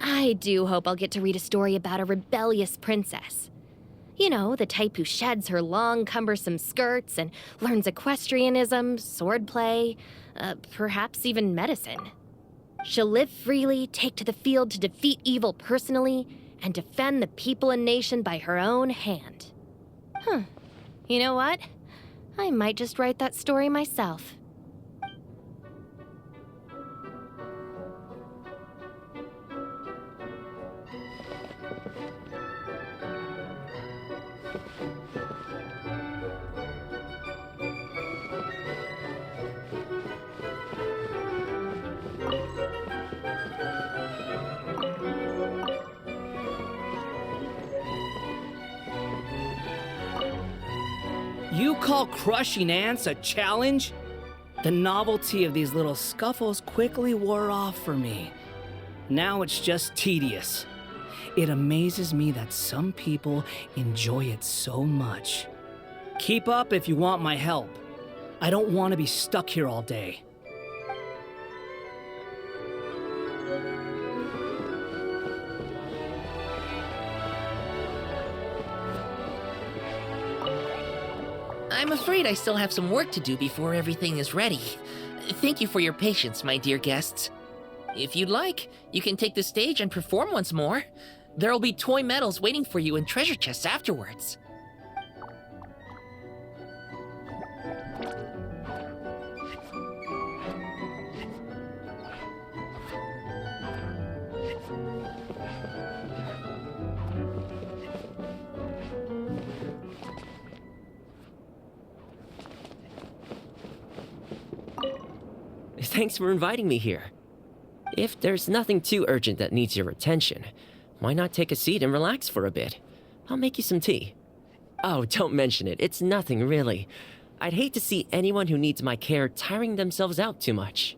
I do hope I'll get to read a story about a rebellious princess. You know, the type who sheds her long, cumbersome skirts and learns equestrianism, swordplay, perhaps even medicine. She'll live freely, take to the field to defeat evil personally, and defend the people and nation by her own hand. You know what? I might just write that story myself. You call crushing ants a challenge? The novelty of these little scuffles quickly wore off for me. Now it's just tedious. It amazes me that some people enjoy it so much. Keep up if you want my help. I don't want to be stuck here all day. I'm afraid I still have some work to do before everything is ready. Thank you for your patience, my dear guests. If you'd like, you can take the stage and perform once more. There'll be toy medals waiting for you in treasure chests afterwards. Thanks for inviting me here. If there's nothing too urgent that needs your attention, why not take a seat and relax for a bit? I'll make you some tea. Oh, don't mention it. It's nothing, really. I'd hate to see anyone who needs my care tiring themselves out too much.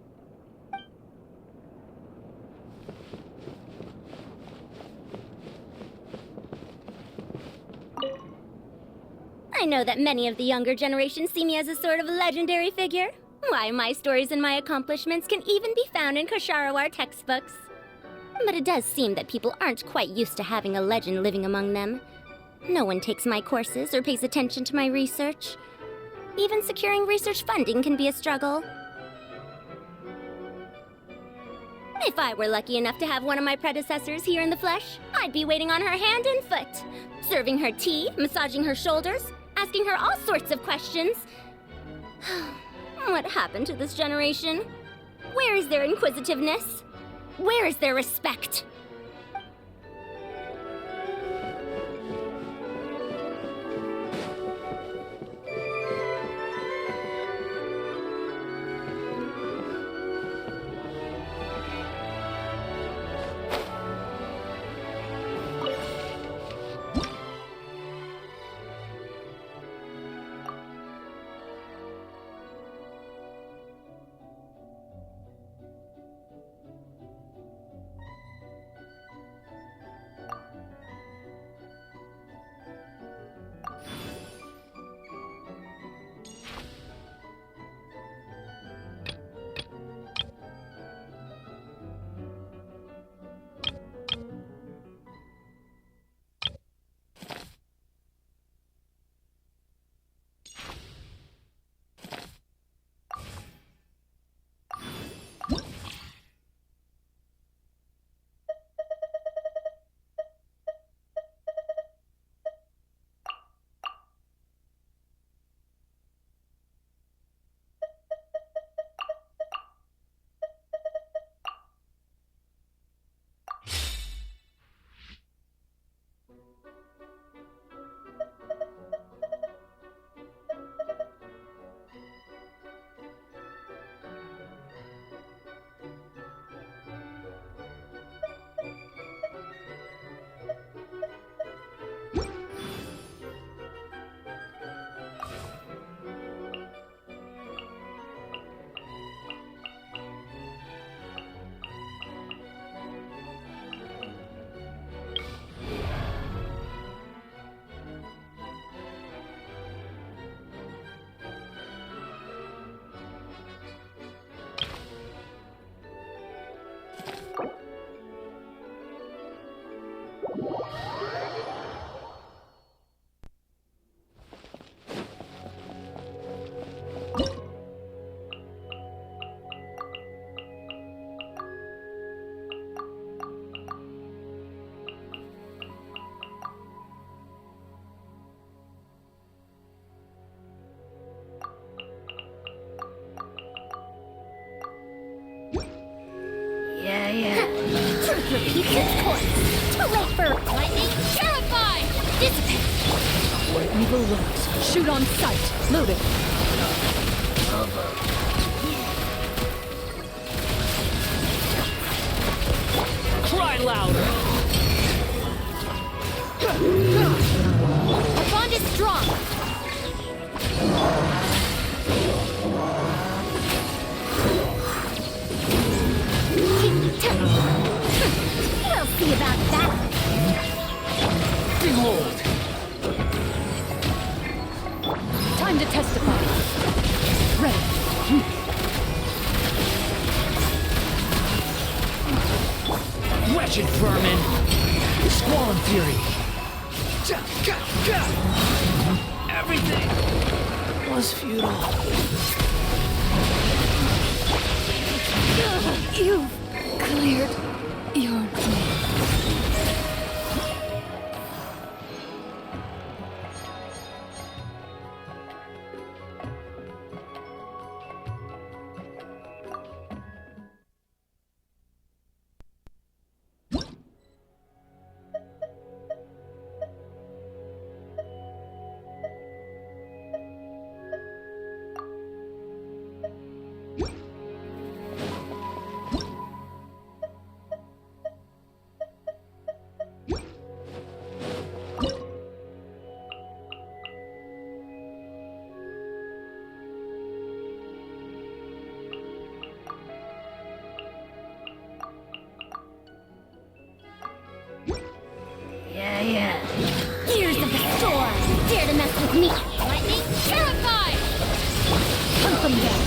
I know that many of the younger generation see me as a sort of legendary figure. Why, my stories and my accomplishments can even be found in Kosharawar textbooks. But it does seem that people aren't quite used to having a legend living among them. No one takes my courses or pays attention to my research. Even securing research funding can be a struggle. If I were lucky enough to have one of my predecessors here in the flesh, I'd be waiting on her hand and foot, serving her tea, massaging her shoulders, asking her all sorts of questions. What happened to this generation? Where is their inquisitiveness? Where is their respect? repeats its course. Too late for lightning. Terrified! Dissipate! Where evil lurks, shoot on sight. Loaded. Cry louder! Our bond is strong. We'll see about that. Behold! Time to testify. Ready. Wretched vermin! Squall and fury! Everything was futile. You've cleared your name. Gears of the storm! Dare to mess with me! Lightning, terrified! Come from there.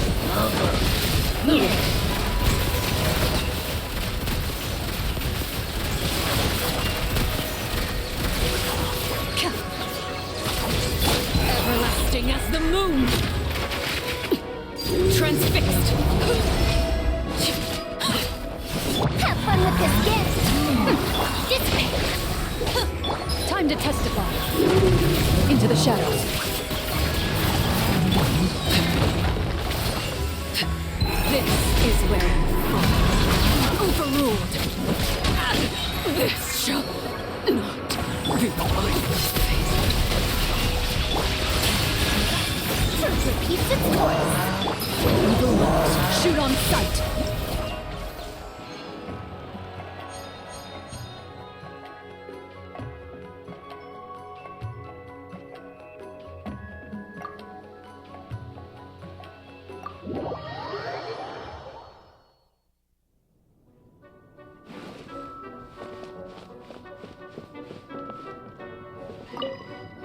Everlasting as the moon. Transfixed. Have fun with this gift! Dissipate! Time to testify. Into the shadows. This is where you fall. Overruled. This shall not be my fate. Truth repeats its course. Evil lurks, shoot on sight.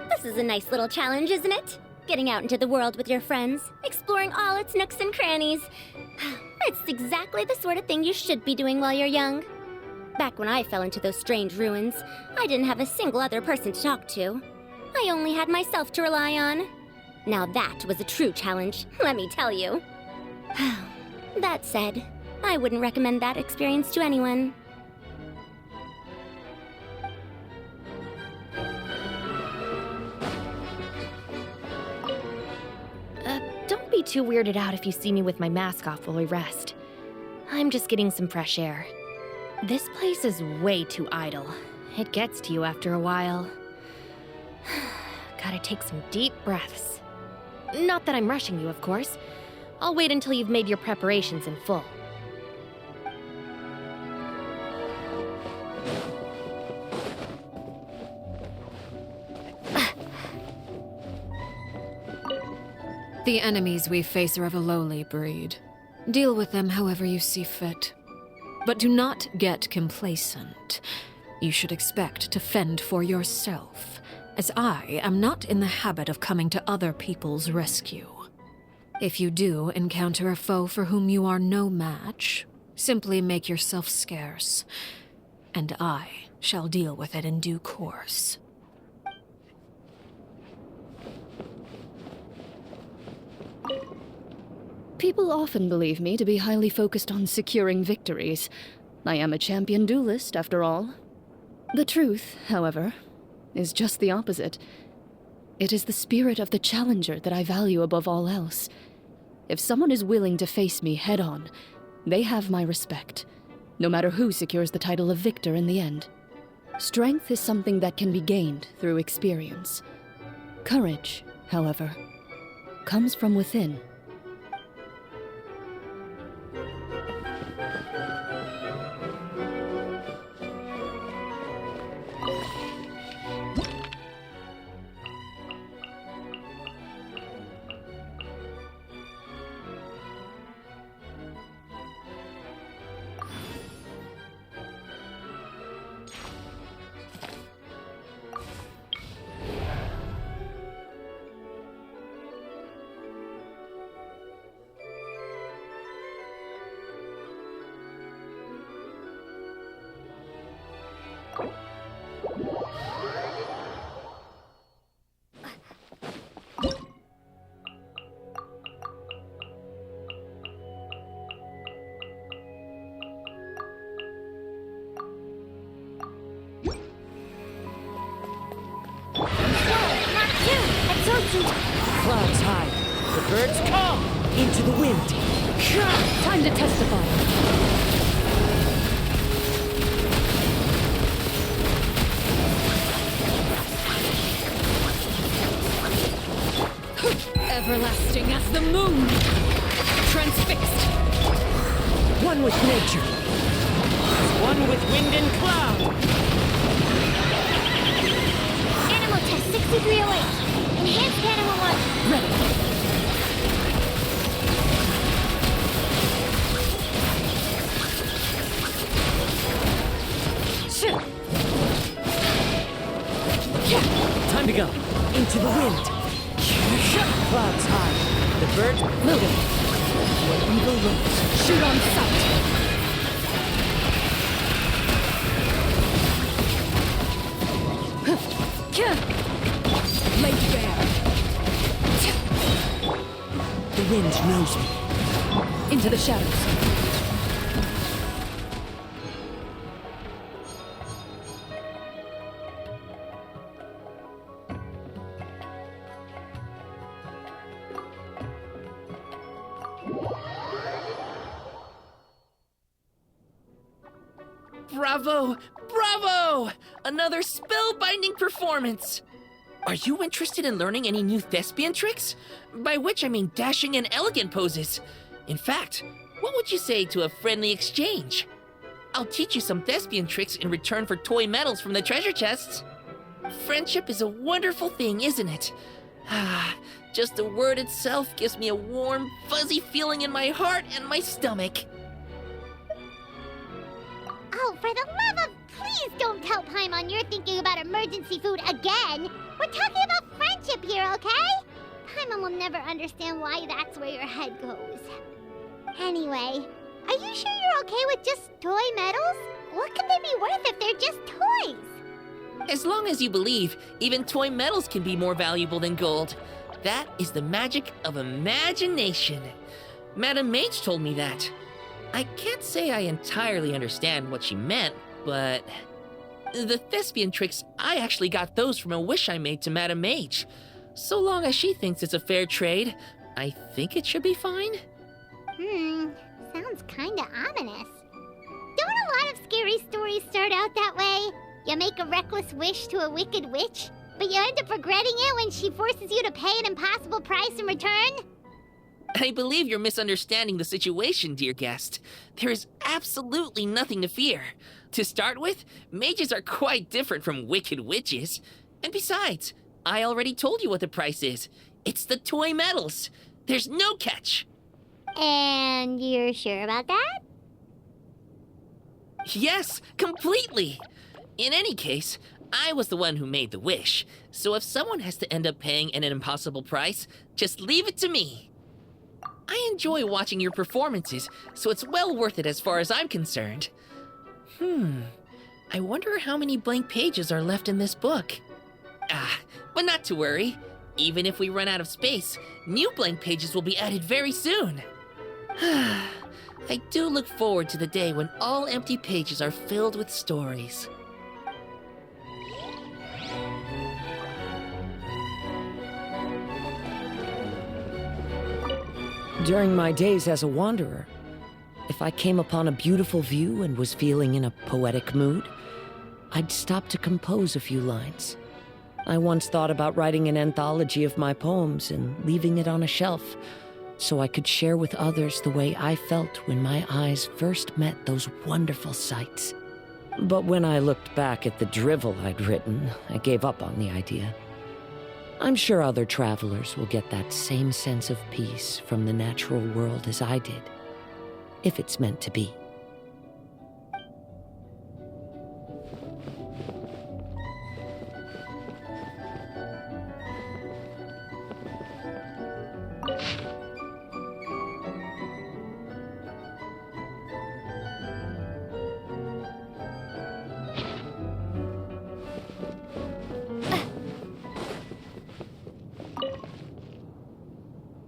This is a nice little challenge, isn't it? Getting out into the world with your friends, exploring all its nooks and crannies. It's exactly the sort of thing you should be doing while you're young. Back when I fell into those strange ruins, I didn't have a single other person to talk to. I only had myself to rely on. Now that was a true challenge, let me tell you. That said, I wouldn't recommend that experience to anyone. Don't be too weirded out if you see me with my mask off while we rest. I'm just getting some fresh air. This place is way too idle. It gets to you after a while. Gotta take some deep breaths. Not that I'm rushing you, of course. I'll wait until you've made your preparations in full. The enemies we face are of a lowly breed. Deal with them however you see fit. But do not get complacent. You should expect to fend for yourself, as I am not in the habit of coming to other people's rescue. If you do encounter a foe for whom you are no match, simply make yourself scarce, and I shall deal with it in due course. People often believe me to be highly focused on securing victories. I am a champion duelist, after all. The truth, however, is just the opposite. It is the spirit of the challenger that I value above all else. If someone is willing to face me head-on, they have my respect. no matter who secures the title of victor in the end. Strength is something that can be gained through experience. Courage, however, comes from within. Clouds high. The birds come into the wind. Time to testify. Everlasting as the moon. Transfixed. One with nature. One with wind and cloud. Animal test 6308. Enhanced animal 1. Ready. Time to go. Into the wind. Clouds high. The birds Loading. where evil lurks. Shoot on sight. Laid bare. The wind knows me. Into the shadows. Bravo! Bravo! Another spellbinding performance! Are you interested in learning any new thespian tricks? By which I mean dashing and elegant poses. In fact, what would you say to a friendly exchange? I'll teach you some thespian tricks in return for toy medals from the treasure chests. Friendship is a wonderful thing, isn't it? Ah, just the word itself gives me a warm, fuzzy feeling in my heart and my stomach. Oh, for the love of... Please don't tell Paimon you're thinking about emergency food again! We're talking about friendship here, okay? Paimon will never understand why that's where your head goes. Anyway, are you sure you're okay with just toy medals? What could they be worth if they're just toys? As long as you believe, even toy medals can be more valuable than gold. That is the magic of imagination. Madame Mage told me that. I can't say I entirely understand what she meant, but... The thespian tricks, I actually got those from a wish I made to Madame Mage. So long as she thinks it's a fair trade, I think it should be fine. Sounds kinda ominous. Don't a lot of scary stories start out that way? You make a reckless wish to a wicked witch, but you end up regretting it when she forces you to pay an impossible price in return? I believe you're misunderstanding the situation, dear guest. There is absolutely nothing to fear. To start with, mages are quite different from wicked witches. And besides, I already told you what the price is. It's the toy medals. There's no catch. And you're sure about that? Yes, completely. In any case, I was the one who made the wish. So if someone has to end up paying an impossible price, just leave it to me. I enjoy watching your performances, so it's well worth it as far as I'm concerned. I wonder how many blank pages are left in this book. But not to worry. Even if we run out of space, new blank pages will be added very soon. I do look forward to the day when all empty pages are filled with stories. During my days as a wanderer, If I came upon a beautiful view and was feeling in a poetic mood, I'd stop to compose a few lines. I once thought about writing an anthology of my poems and leaving it on a shelf so I could share with others the way I felt when my eyes first met those wonderful sights. But when I looked back at the drivel I'd written, I gave up on the idea. I'm sure other travelers will get that same sense of peace from the natural world as I did, if it's meant to be.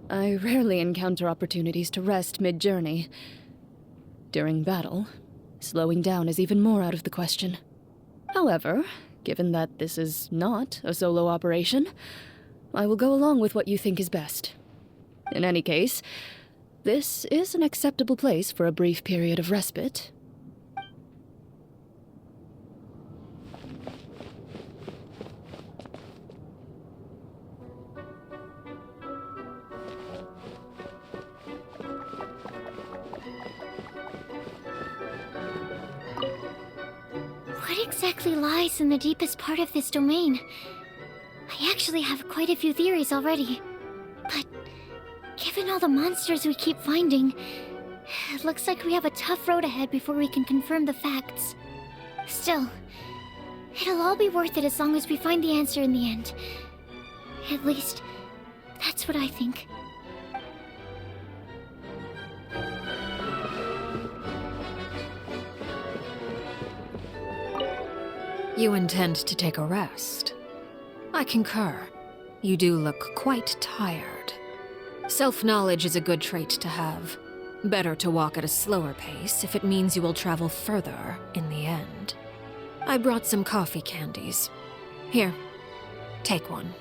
I rarely encounter opportunities to rest mid-journey. During battle, slowing down is even more out of the question. However, given that this is not a solo operation, I will go along with what you think is best. In any case, this is an acceptable place for a brief period of respite. What exactly lies in the deepest part of this domain? I actually have quite a few theories already. But given all the monsters we keep finding, it looks like we have a tough road ahead before we can confirm the facts. Still, it'll all be worth it as long as we find the answer in the end. At least, that's what I think. You intend to take a rest? I concur. You do look quite tired. Self-knowledge is a good trait to have. Better to walk at a slower pace if it means you will travel further in the end. I brought some coffee candies. Here, take one.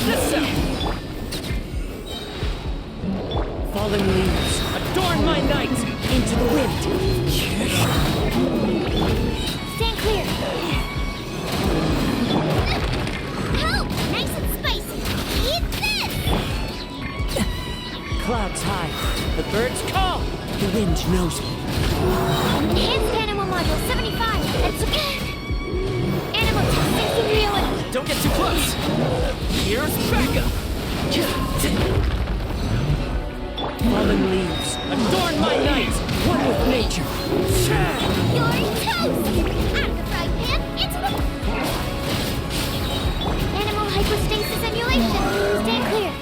this out! Fallen leaves, adorn my night! Into the wind! Stand clear. Help! Nice and spicy. Eat this! Clouds high, the birds call! The wind knows me. Enhanced animal module 75. That's okay. Animal testing reality. Don't get too close! Here's backup! Fallen leaves, adorn my night! One with nature! You're toast! Out of the frying pan, into the... Animal hypostasis emulation. Stand clear.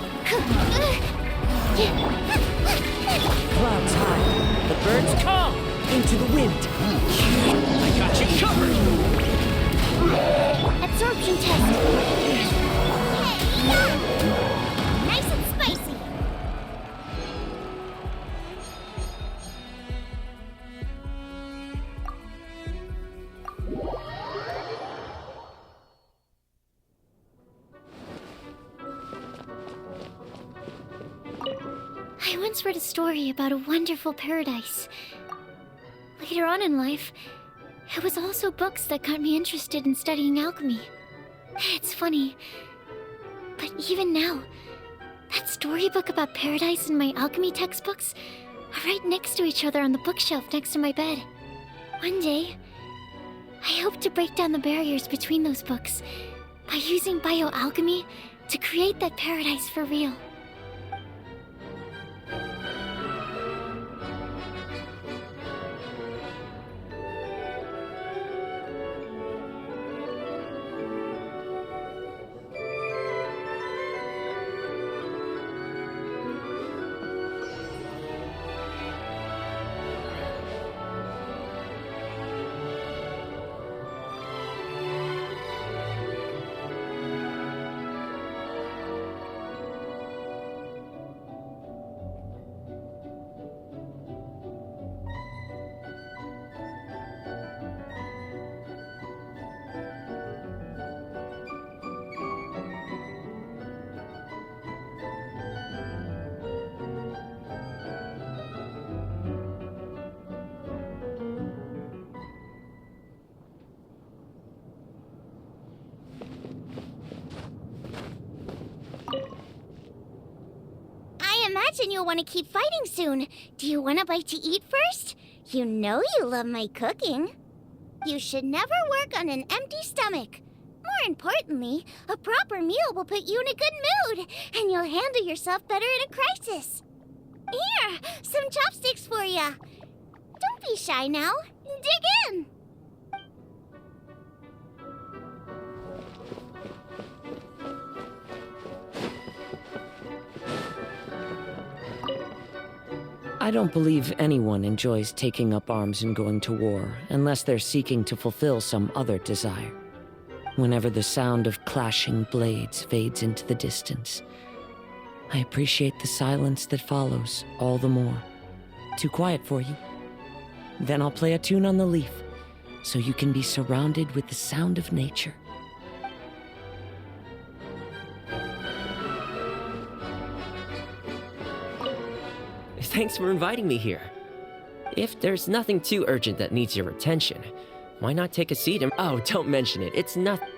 Clouds high, the birds call! Into the wind! I got you covered! Absorption test. Hey, nice and spicy. I once read a story about a wonderful paradise. Later on in life, it was also books that got me interested in studying alchemy. It's funny, but even now, that storybook about paradise and my alchemy textbooks are right next to each other on the bookshelf next to my bed. One day, I hope to break down the barriers between those books by using bioalchemy to create that paradise for real. I imagine you'll want to keep fighting soon. Do you want a bite to eat first? You know you love my cooking. You should never work on an empty stomach. More importantly, a proper meal will put you in a good mood, and you'll handle yourself better in a crisis. Here, some chopsticks for ya. Don't be shy now. Dig in. I don't believe anyone enjoys taking up arms and going to war unless they're seeking to fulfill some other desire. Whenever the sound of clashing blades fades into the distance, I appreciate the silence that follows all the more. Too quiet for you? Then I'll play a tune on the leaf, so you can be surrounded with the sound of nature. Thanks for inviting me here. If there's nothing too urgent that needs your attention, why not take a seat and— Oh, don't mention it. It's nothing.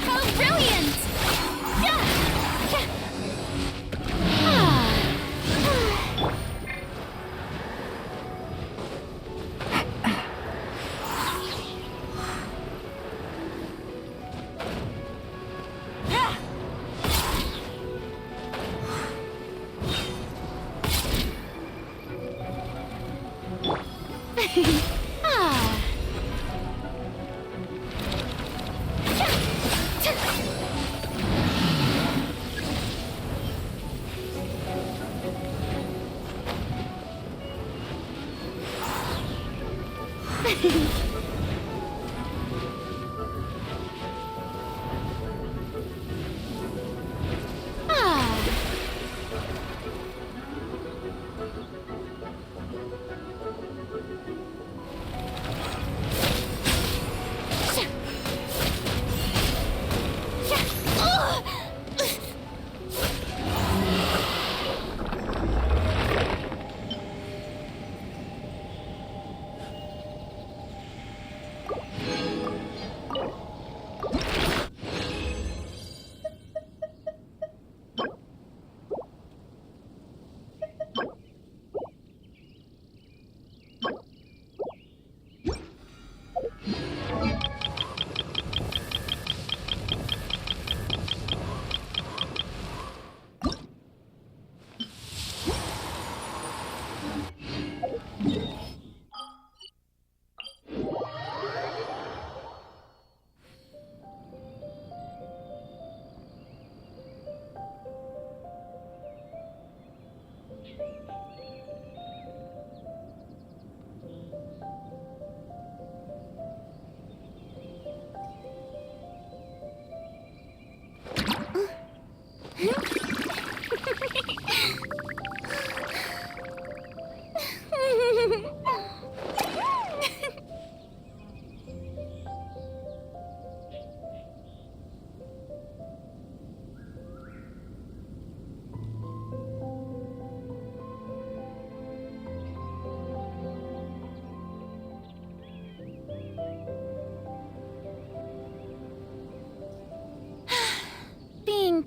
How brilliant!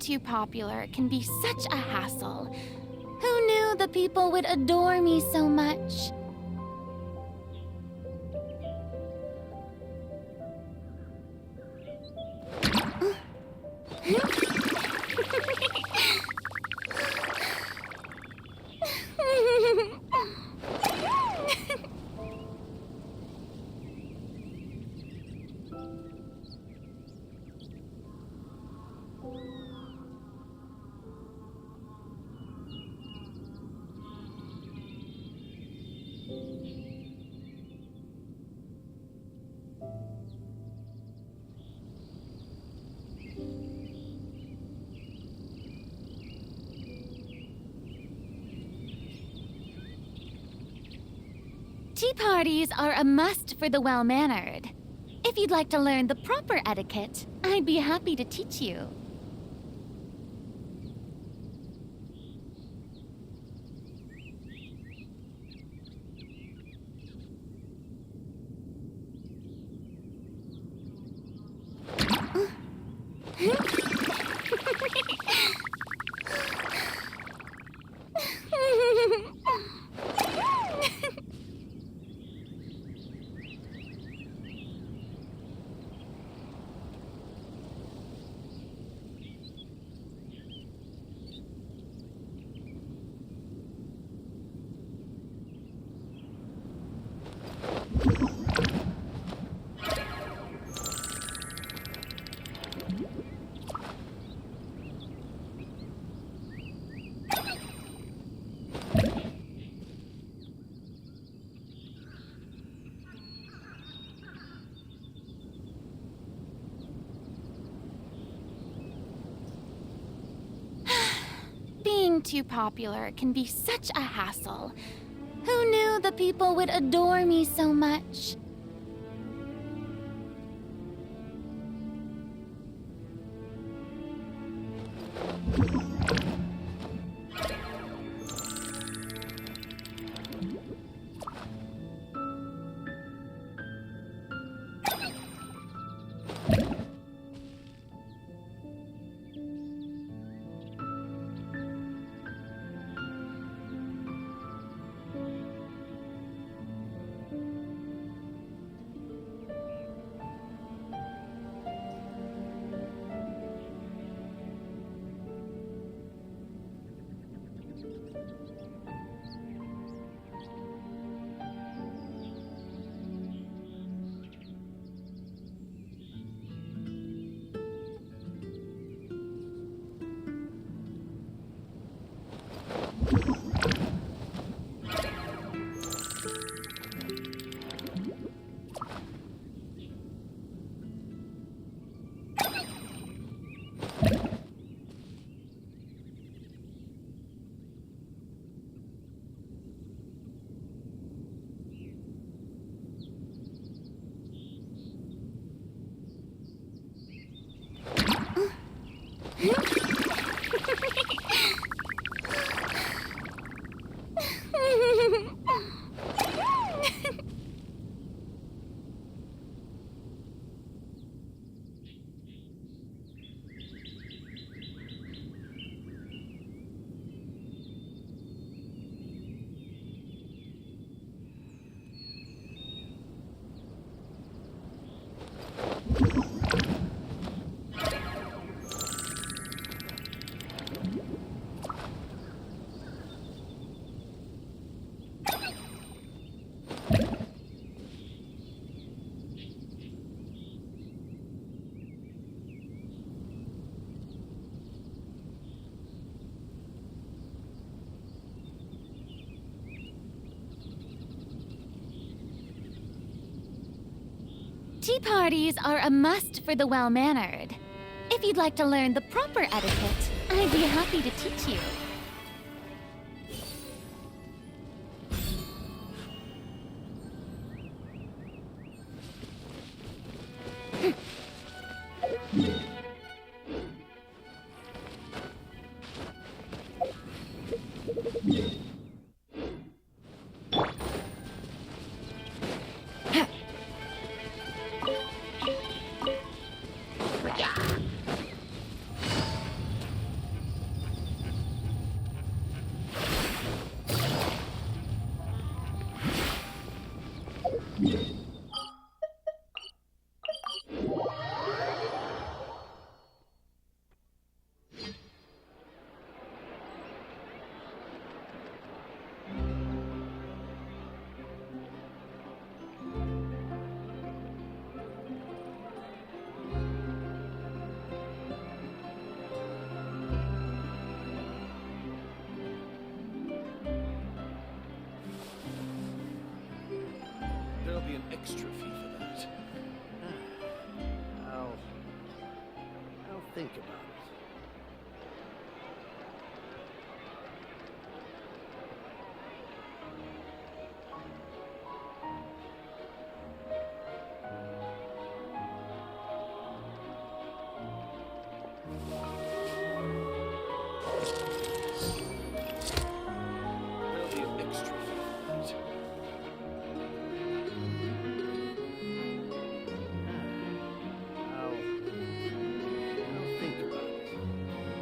too popular can be such a hassle. Who knew the people would adore me so much? Tea parties are a must for the well-mannered. If you'd like to learn the proper etiquette, I'd be happy to teach you. Being too popular can be such a hassle. Who knew the people would adore me so much? Tea parties are a must for the well-mannered. If you'd like to learn the proper etiquette, I'd be happy to teach you. think about it. There'll be an extra fee for that. I'll think about it.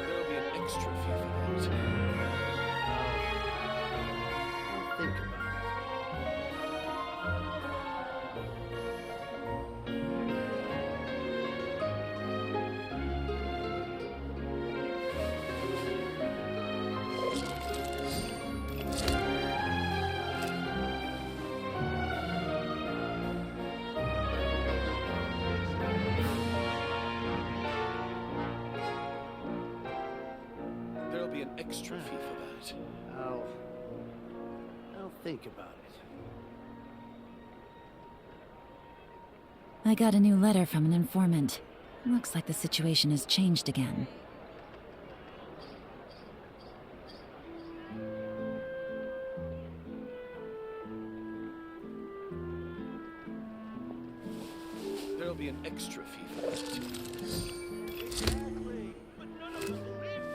There'll be an extra fee for that. I'll think about it. There'll be an extra fee for that. I'll think about it. I got a new letter from an informant. Looks like the situation has changed again. There'll be an extra fee for that. Exactly. But none of them believe me.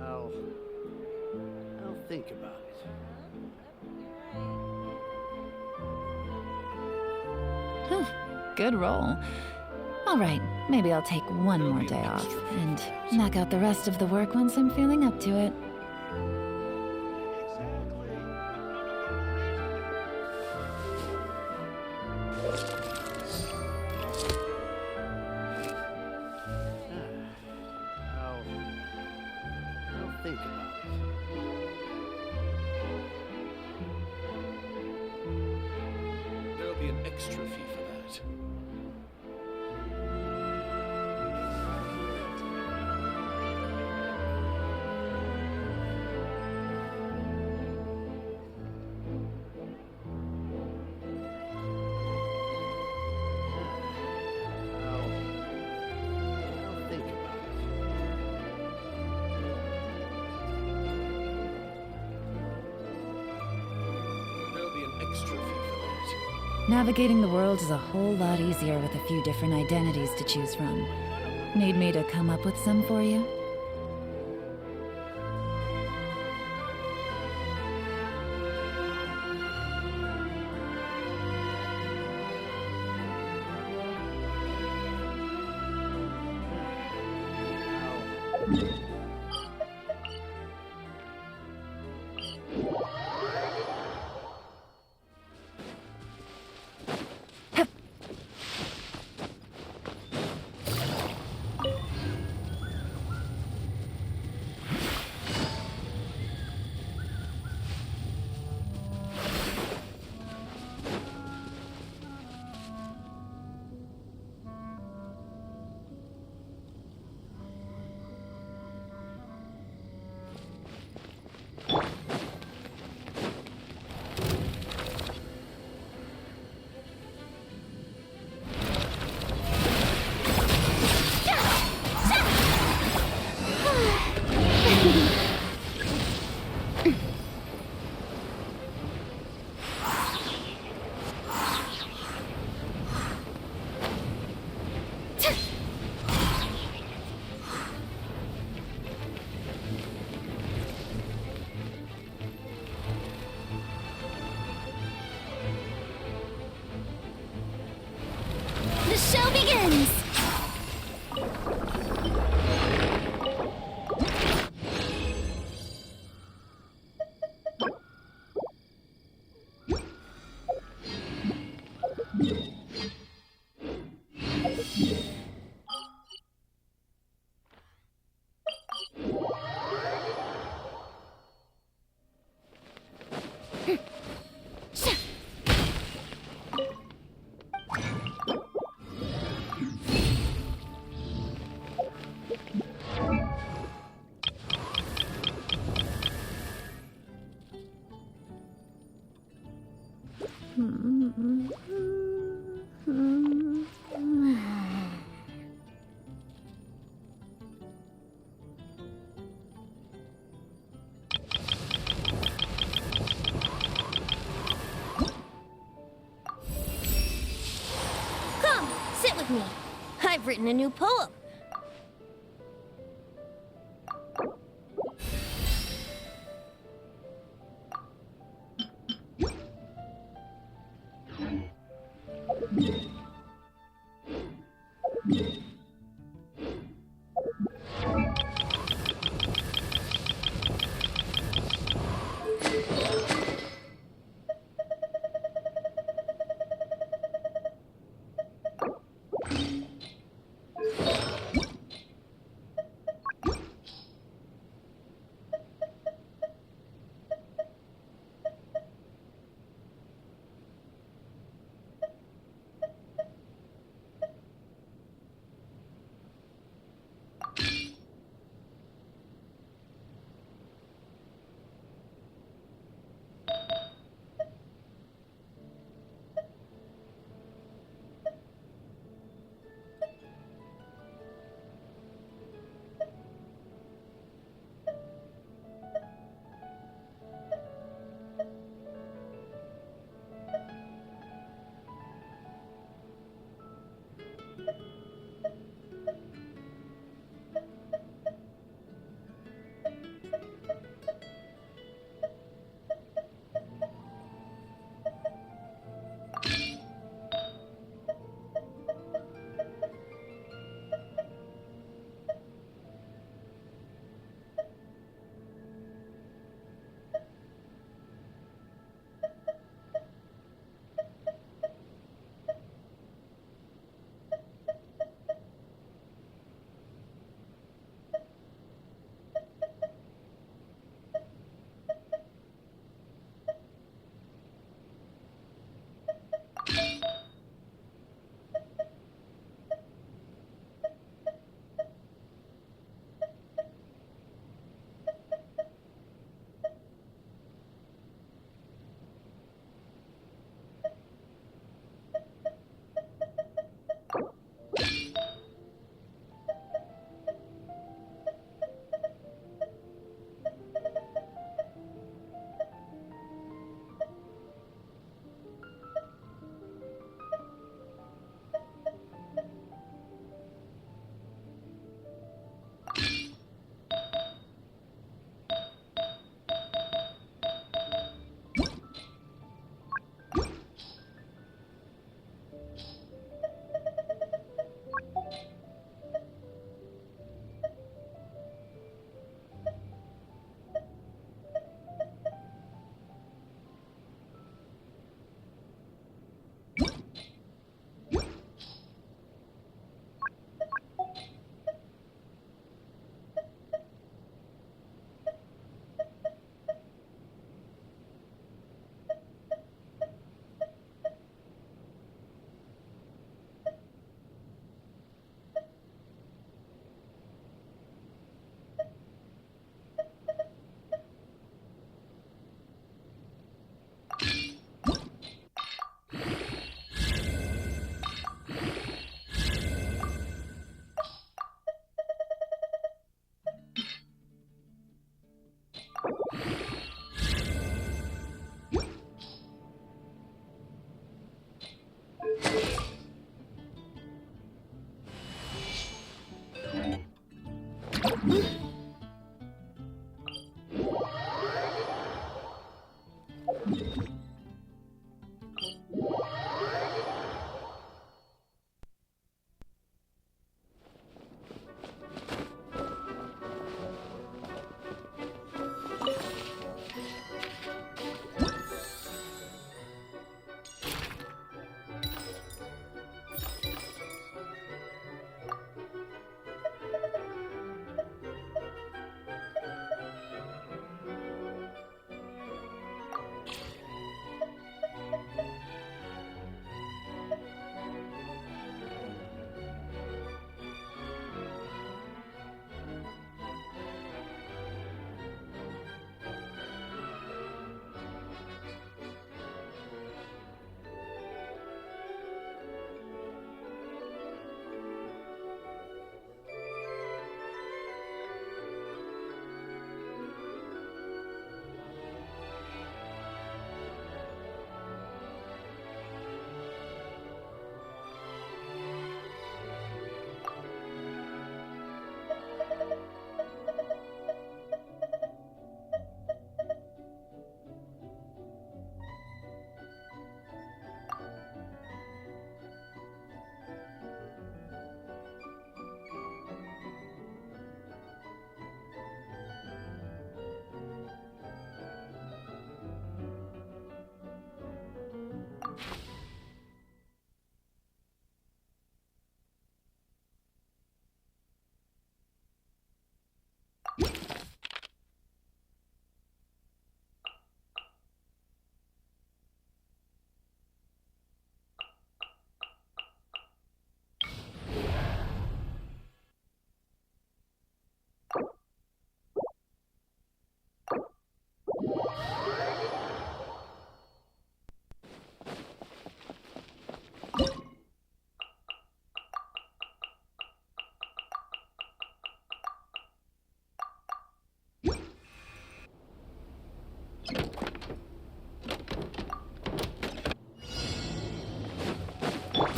I'll think about it. Whew, good roll. All right, maybe I'll take one more day off and knock out the rest of the work once I'm feeling up to it. I'll think about it. There'll be an extra fee for that. I'll think about it. There'll be an extra fee for that. Navigating the world is a whole lot easier with a few different identities to choose from. Need me to come up with some for you? The show begins! Come, sit with me. I've written a new poem.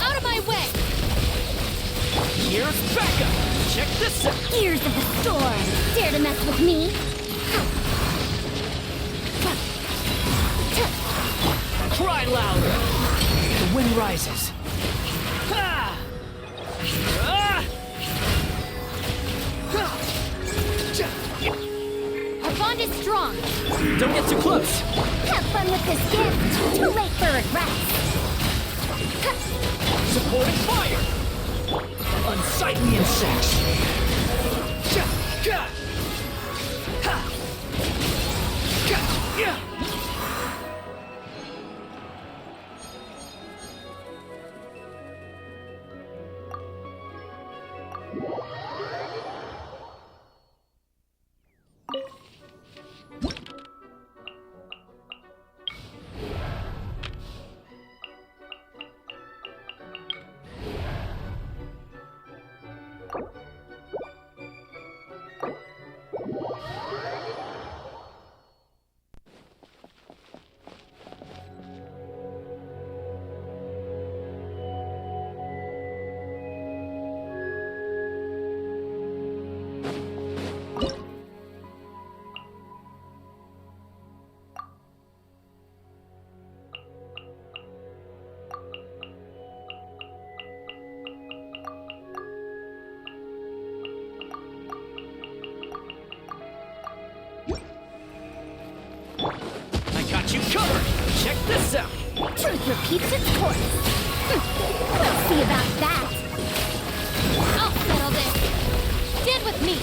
Out of my way! Here's Becca! Check this out! Gears of the storm! Dare to mess with me? Cry louder! The wind rises. Ha! Ah! Our bond is strong. Don't get too close! Have fun with this gift! Too late for regrets! Supporting fire! Unsightly insects! I got you covered! Check this out! Truth repeats its course! We'll see about that! I'll settle this. Stand with me.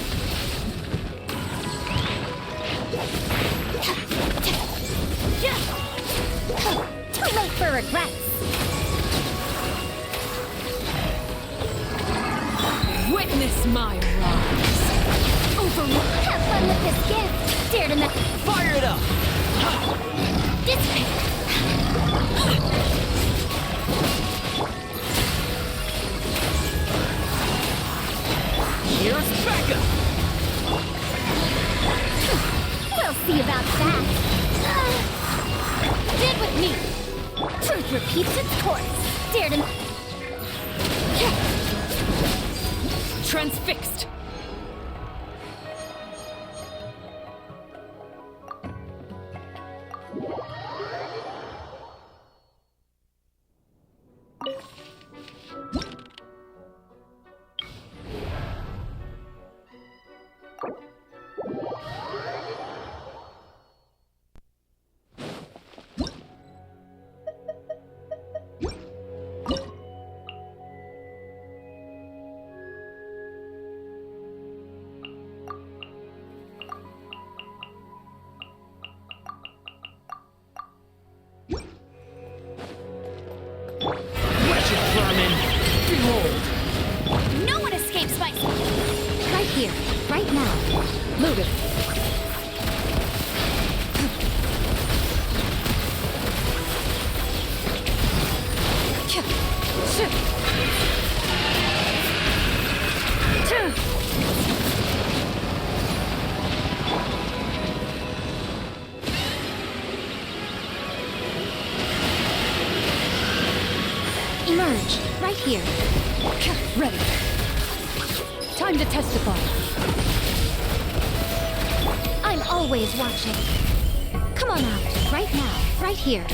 Too late for regrets! Witness my rise. Have fun with this gift! Dare to mess... Fire it up! This way! Here's Becca! We'll see about that! Stand with me. Truth repeats its course! Dare to... Transfixed. Wretched vermin! Behold! No one escapes my... Right here, right now. Move. Emerge, right here. Ready. Time to testify. I'm always watching. Come on out, right now, right here.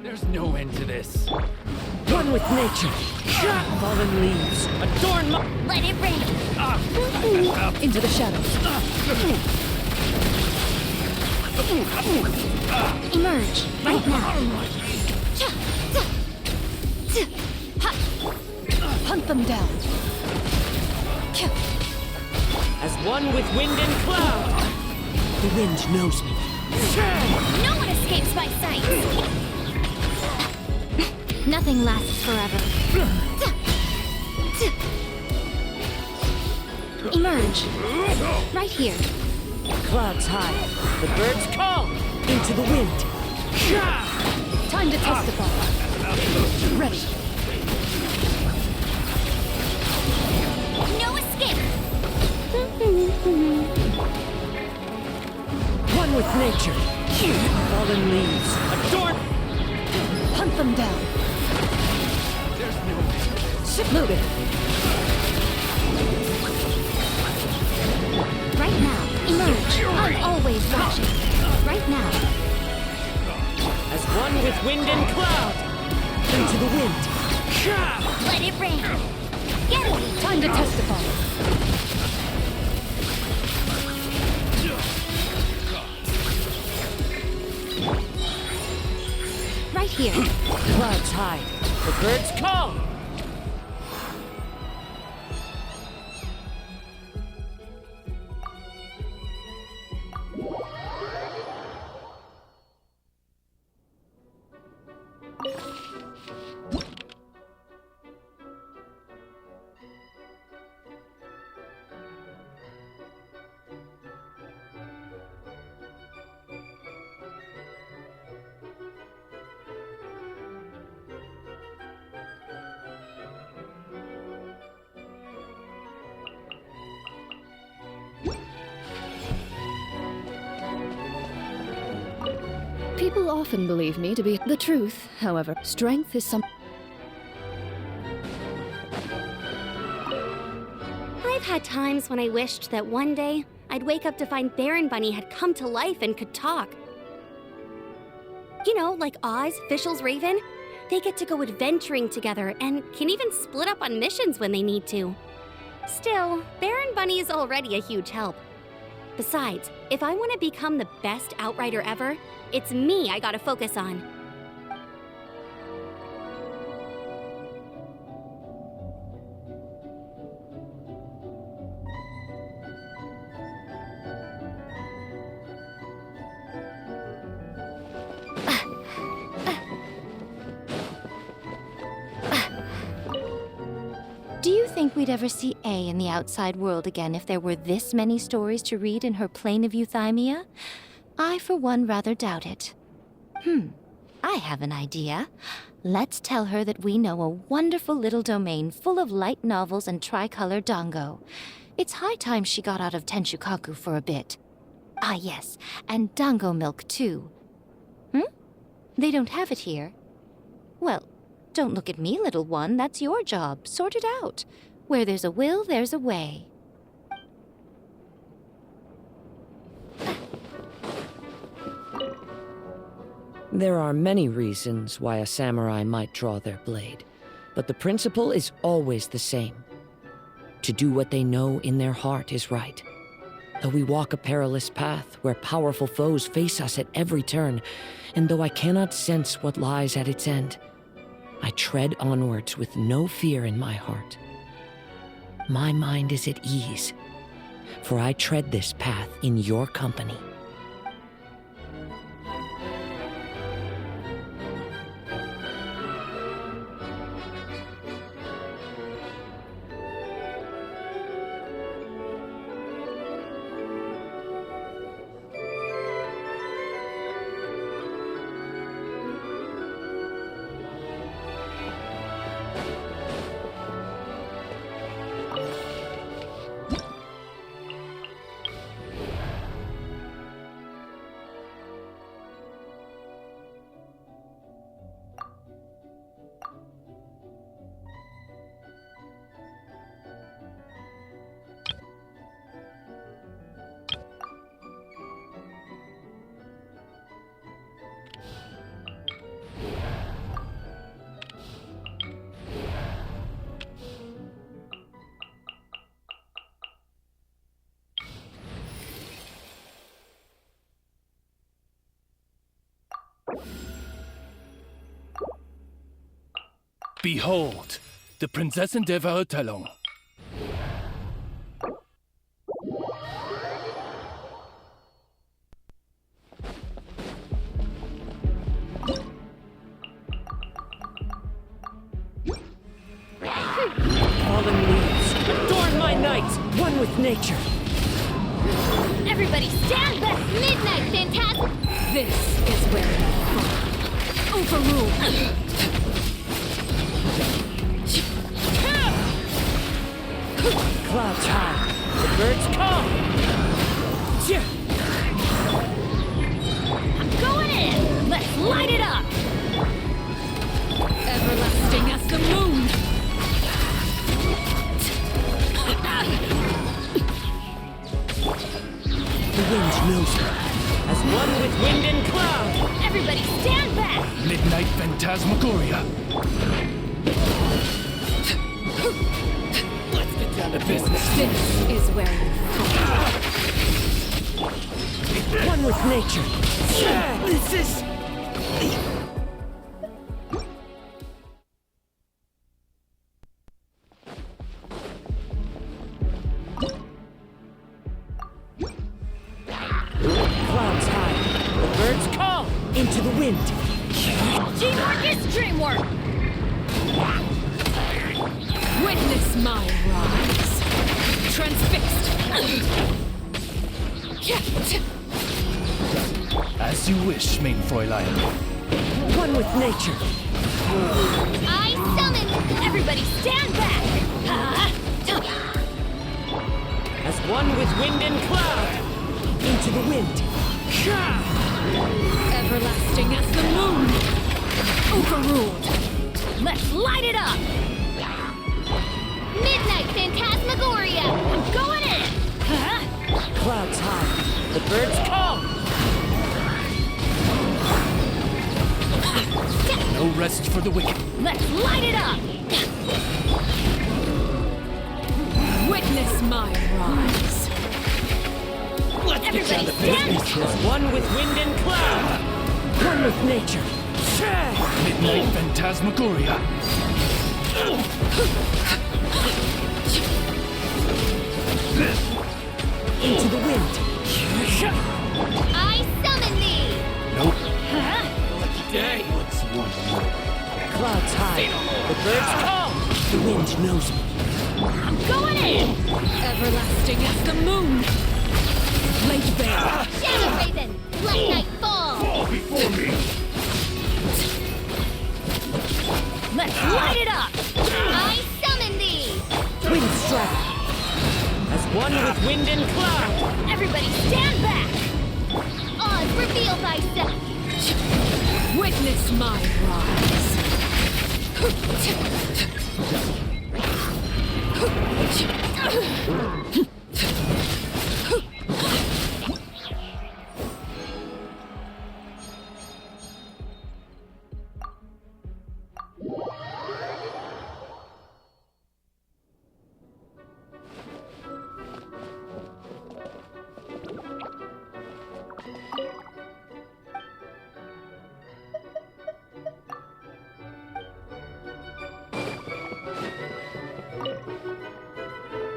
There's no end to this. One with nature. Fallen leaves. Adorn my... Let it rain! Into the shadows. Emerge, right now. Hunt them down. As one with wind and cloud. The wind knows me. No one escapes my sight! Nothing lasts forever. Emerge. Right here. Clouds high. The birds call. Into the wind. Time to testify. Ready. No escape! One with nature. Fallen leaves. Adorn. Hunt them down. Loaded. Right now. Emerge. I'm always watching. Right now. As one with wind and cloud. Into the wind. Let it rain. Get it! Time to testify. Right here. Clouds hide. The birds call. People often believe me to be the truth, however. Strength is something. I've had times when I wished that one day I'd wake up to find Baron Bunny had come to life and could talk. You know, like Oz, Fischl's Raven. They get to go adventuring together and can even split up on missions when they need to. Still, Baron Bunny is already a huge help. Besides, if I want to become the best outrider ever, it's me I gotta focus on. Do you think we'd ever see A in the outside world again if there were this many stories to read in her plane of euthymia? I, for one, rather doubt it. I have an idea. Let's tell her that we know a wonderful little domain full of light novels and tricolor dango. It's high time she got out of Tenshukaku for a bit. Ah, yes, and dango milk, too. They don't have it here. Well, don't look at me, little one. That's your job. Sort it out. Where there's a will, there's a way. There are many reasons why a samurai might draw their blade, but the principle is always the same. To do what they know in their heart is right. Though we walk a perilous path where powerful foes face us at every turn, and though I cannot sense what lies at its end, I tread onwards with no fear in my heart. My mind is at ease, for I tread this path in your company. Behold, de Prinzessin der Verurteilung. Fallen leaves, adorn my night, one with nature. Everybody stand back! Midnight Phantasm! This is where you fall. Overruled. Clouds high, the birds call. I'm going in! Let's light it up! Everlasting as the moon. The wind knows her, as one with wind and cloud. Everybody stand back! Midnight Phantasmagoria. Let's get down to business. This is where you fall. One with nature. This is... Clouds high, the birds call into the wind. Teamwork is dreamwork! Witness my rise. Transfixed. As you wish, main Fräulein. One with nature. I summon! Everybody stand back! As one with wind and cloud. Into the wind. Everlasting as the moon. Overruled. Let's light it up! Midnight Phantasmagoria! I'm going in! Clouds high, the birds call. No rest for the wicked. Let's light it up! Witness my rise. Everybody stand back! As one with wind and cloud. One with nature. Midnight Phantasmagoria. Into the wind. I summon thee! Nope. Day. Clouds high, the birds call. The wind knows me. I'm going in! Everlasting as the moon. Laid bare. Shadow Raven! Let night fall! Fall before me. Let's light it up! I summon thee! Wind strike. As one with wind and cloud. Everybody stand back! Oz, reveal thyself! Witness my rise.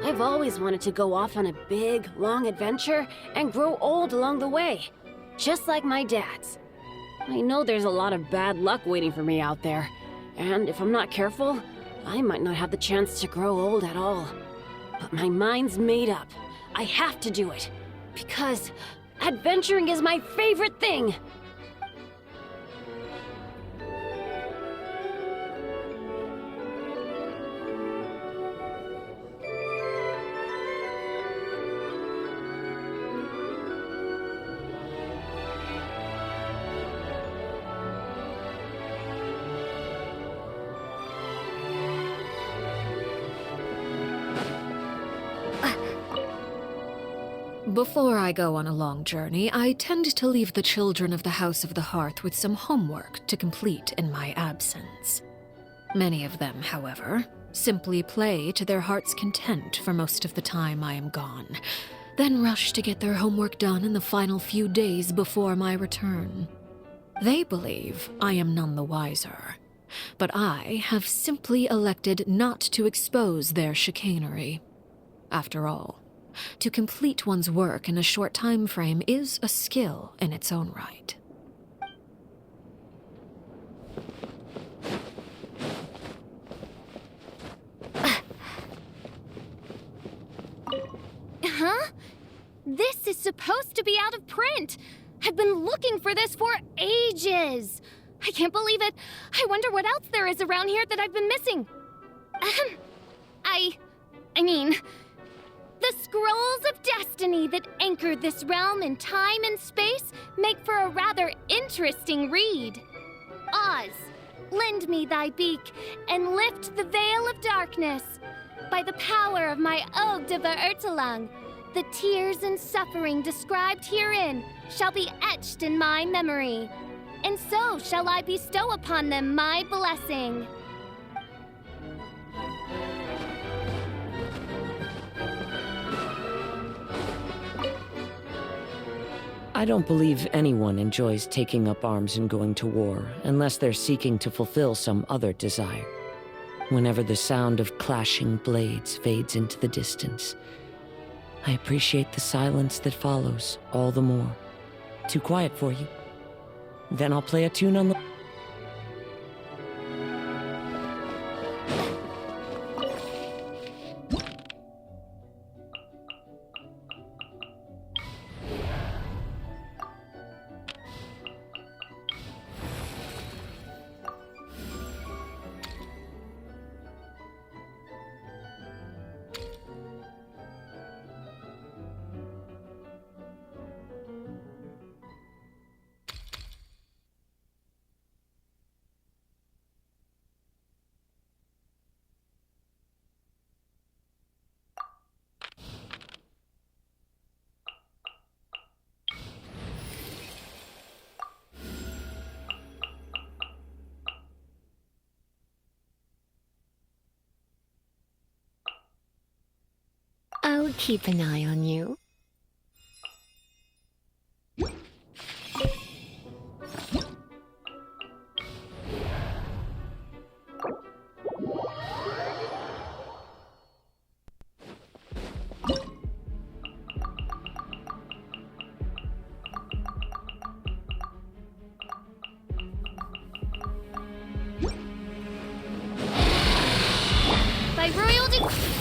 I've always wanted to go off on a big, long adventure and grow old along the way, just like my dad's. I know there's a lot of bad luck waiting for me out there, and if I'm not careful, I might not have the chance to grow old at all. But my mind's made up. I have to do it, because adventuring is my favorite thing! Before I go on a long journey, I tend to leave the children of the House of the Hearth with some homework to complete in my absence. Many of them, however, simply play to their heart's content for most of the time I am gone, then rush to get their homework done in the final few days before my return. They believe I am none the wiser, but I have simply elected not to expose their chicanery. After all, to complete one's work in a short time frame is a skill in its own right. Huh? This is supposed to be out of print! I've been looking for this for ages! I can't believe it! I wonder what else there is around here that I've been missing. I mean, the scrolls of destiny that anchor this realm in time and space make for a rather interesting read. Oz, lend me thy beak and lift the veil of darkness. By the power of my Ode de Verurtelang, the tears and suffering described herein shall be etched in my memory, and so shall I bestow upon them my blessing. I don't believe anyone enjoys taking up arms and going to war unless they're seeking to fulfill some other desire. Whenever the sound of clashing blades fades into the distance, I appreciate the silence that follows all the more. Too quiet for you? Then I'll play a tune on the... I'll keep an eye on you.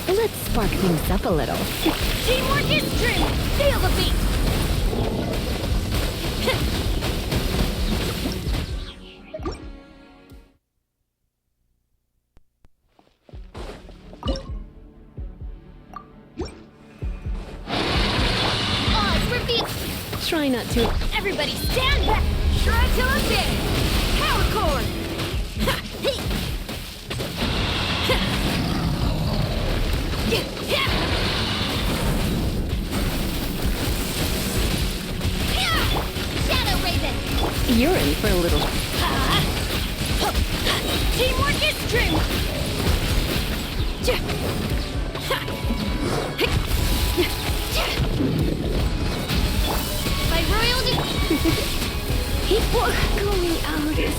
Let's spark things up a little. Teamwork is true! Feel the beat! Oz, reveal! Try not to. Everybody stand back! Shred till I'm dead! Power cord! Ha! Hey! Shadow Raven! You're in for a little... Teamwork is true! My royal... People going out is...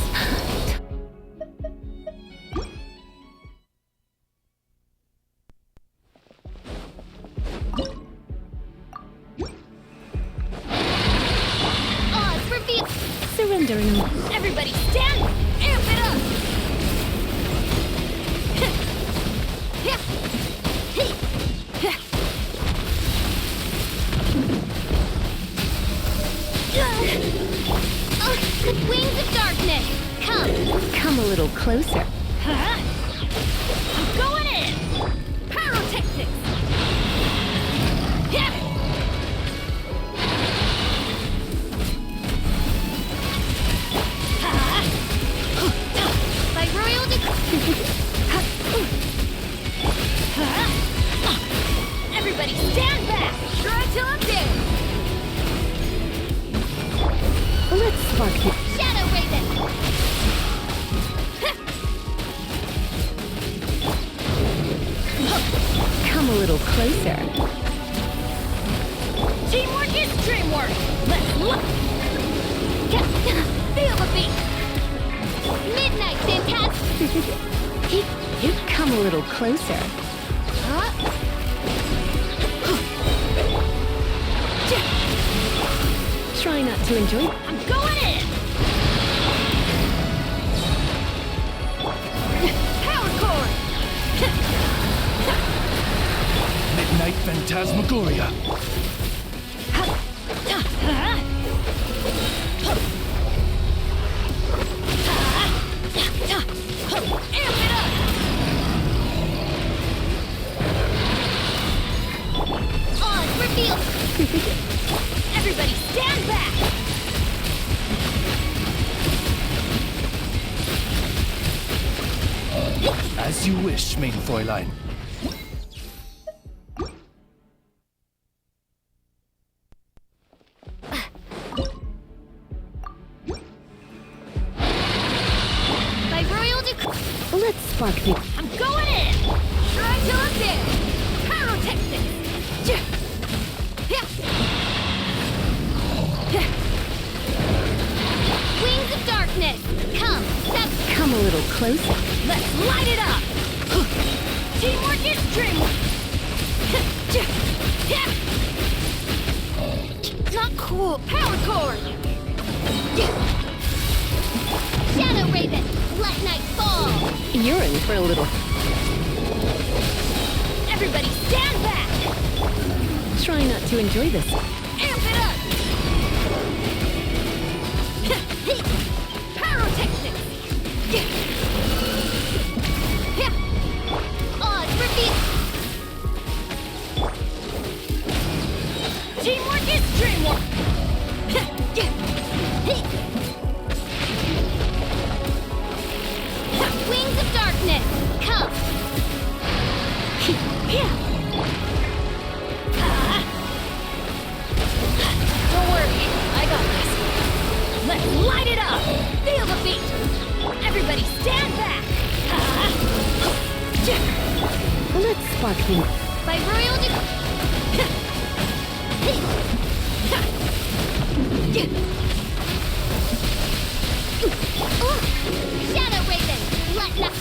Surrendering. Everybody stand! Amp it up! Wings of darkness! Come a little closer. I'm going in! Pyrotechnics! Everybody stand back! Try till I'm dead! Let's spark it. Shadow Raven! Come a little closer. Teamwork is dreamwork! Let's look! Feel the beat! Midnight Phantasm! You come a little closer. Try not to enjoy. I'm going in! Power chord! Midnight Phantasmagoria. Amp it up! On, reveal! Everybody stand back! As you wish, main Fräulein. By royal Let's spark the. I'm going in! Try till I'm dead! Pyrotechnics! Wings of darkness! Come, step! Come a little closer. Let's light it up! Teamwork is dreamwork! Not cool! Power chord! Shadow Raven! Let night fall! You're in for a little. Everybody stand back! Try not to enjoy this. Amp it up! Pyrotechnics! On, reveal! Teamwork is dreamwork! Wings of darkness! Come! Don't worry, I got this. Let's light it up! Feel the beat! Everybody stand back! Let's spark the. By royal Shadow Raven! Let night...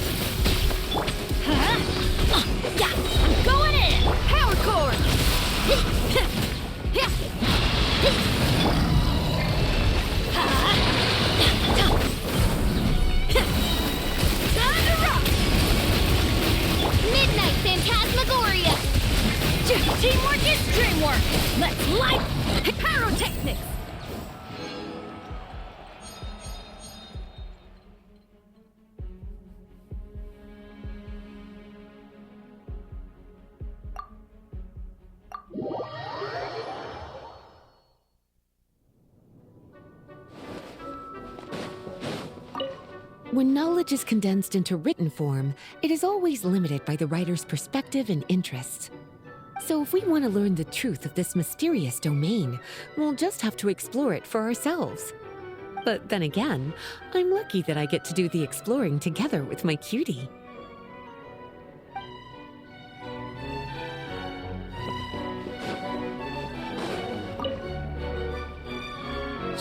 I'm going in! Power chord! Time to rock! Midnight Phantasmagoria! Teamwork is dreamwork! Let's light pyrotechnics! When knowledge is condensed into written form, it is always limited by the writer's perspective and interests. So if we want to learn the truth of this mysterious domain, we'll just have to explore it for ourselves. But then again, I'm lucky that I get to do the exploring together with my cutie.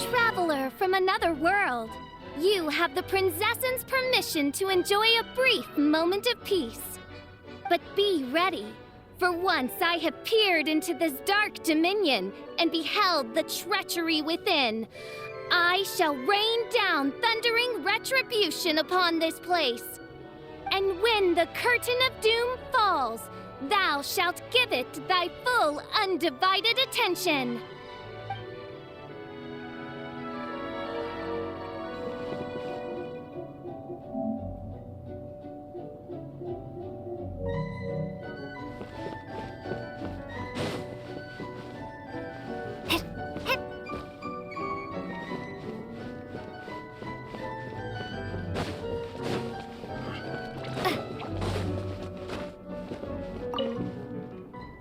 Traveler from another world! You have the princess's permission to enjoy a brief moment of peace. But be ready, for once I have peered into this dark dominion and beheld the treachery within. I shall rain down thundering retribution upon this place. And when the curtain of doom falls, thou shalt give it thy full, undivided attention.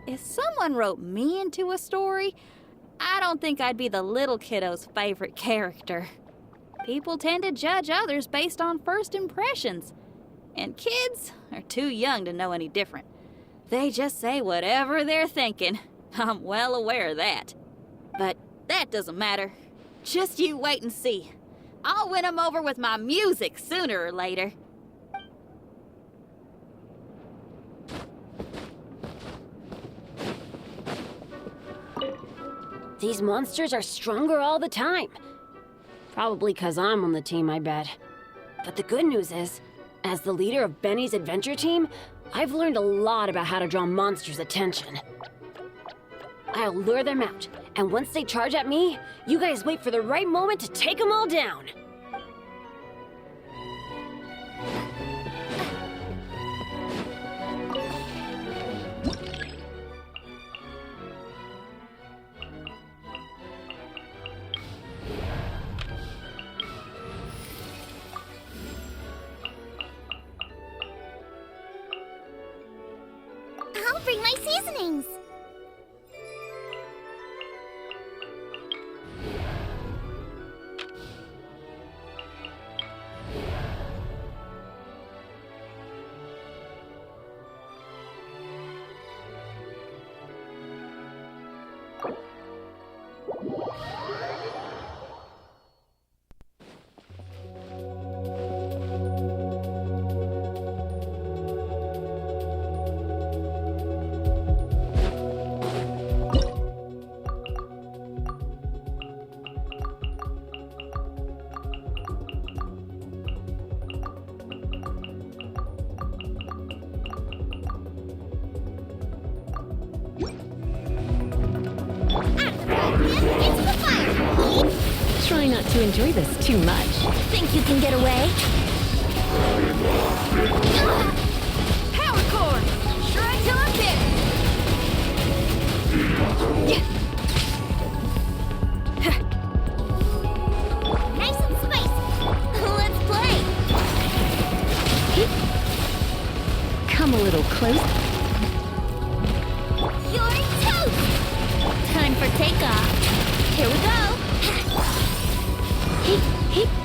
If someone wrote me into a story, I don't think I'd be the little kiddo's favorite character. People tend to judge others based on first impressions, and kids are too young to know any different. They just say whatever they're thinking. I'm well aware of that. But that doesn't matter. Just you wait and see. I'll win them over with my music sooner or later. These monsters are stronger all the time. Probably 'cause I'm on the team, I bet. But the good news is, as the leader of Benny's adventure team, I've learned a lot about how to draw monsters' attention. I'll lure them out, and once they charge at me, you guys wait for the right moment to take them all down. I'll bring my seasonings. Try not to enjoy this too much. Think you can get away? Power core! Strike till I'm dead! Nice and spicy. Let's play. Come a little close. You're toast. Time for takeoff. Here we go.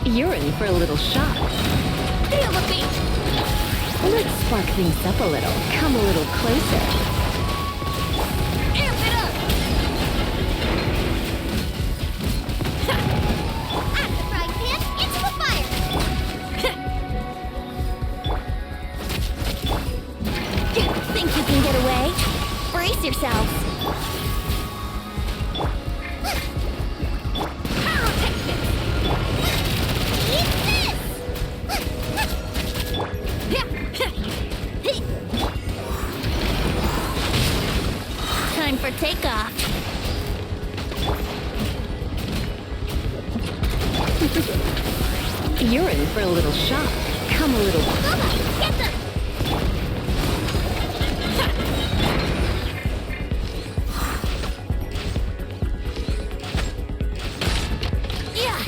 You're in for a little shock. Feel the beat. Let's spark things up a little. Come a little closer. Amp it up. At the frying pan, into the fire. Think you can get away? Brace yourselves. Time for takeoff. You're in for a little shock. Come a little. Get them! Yeah.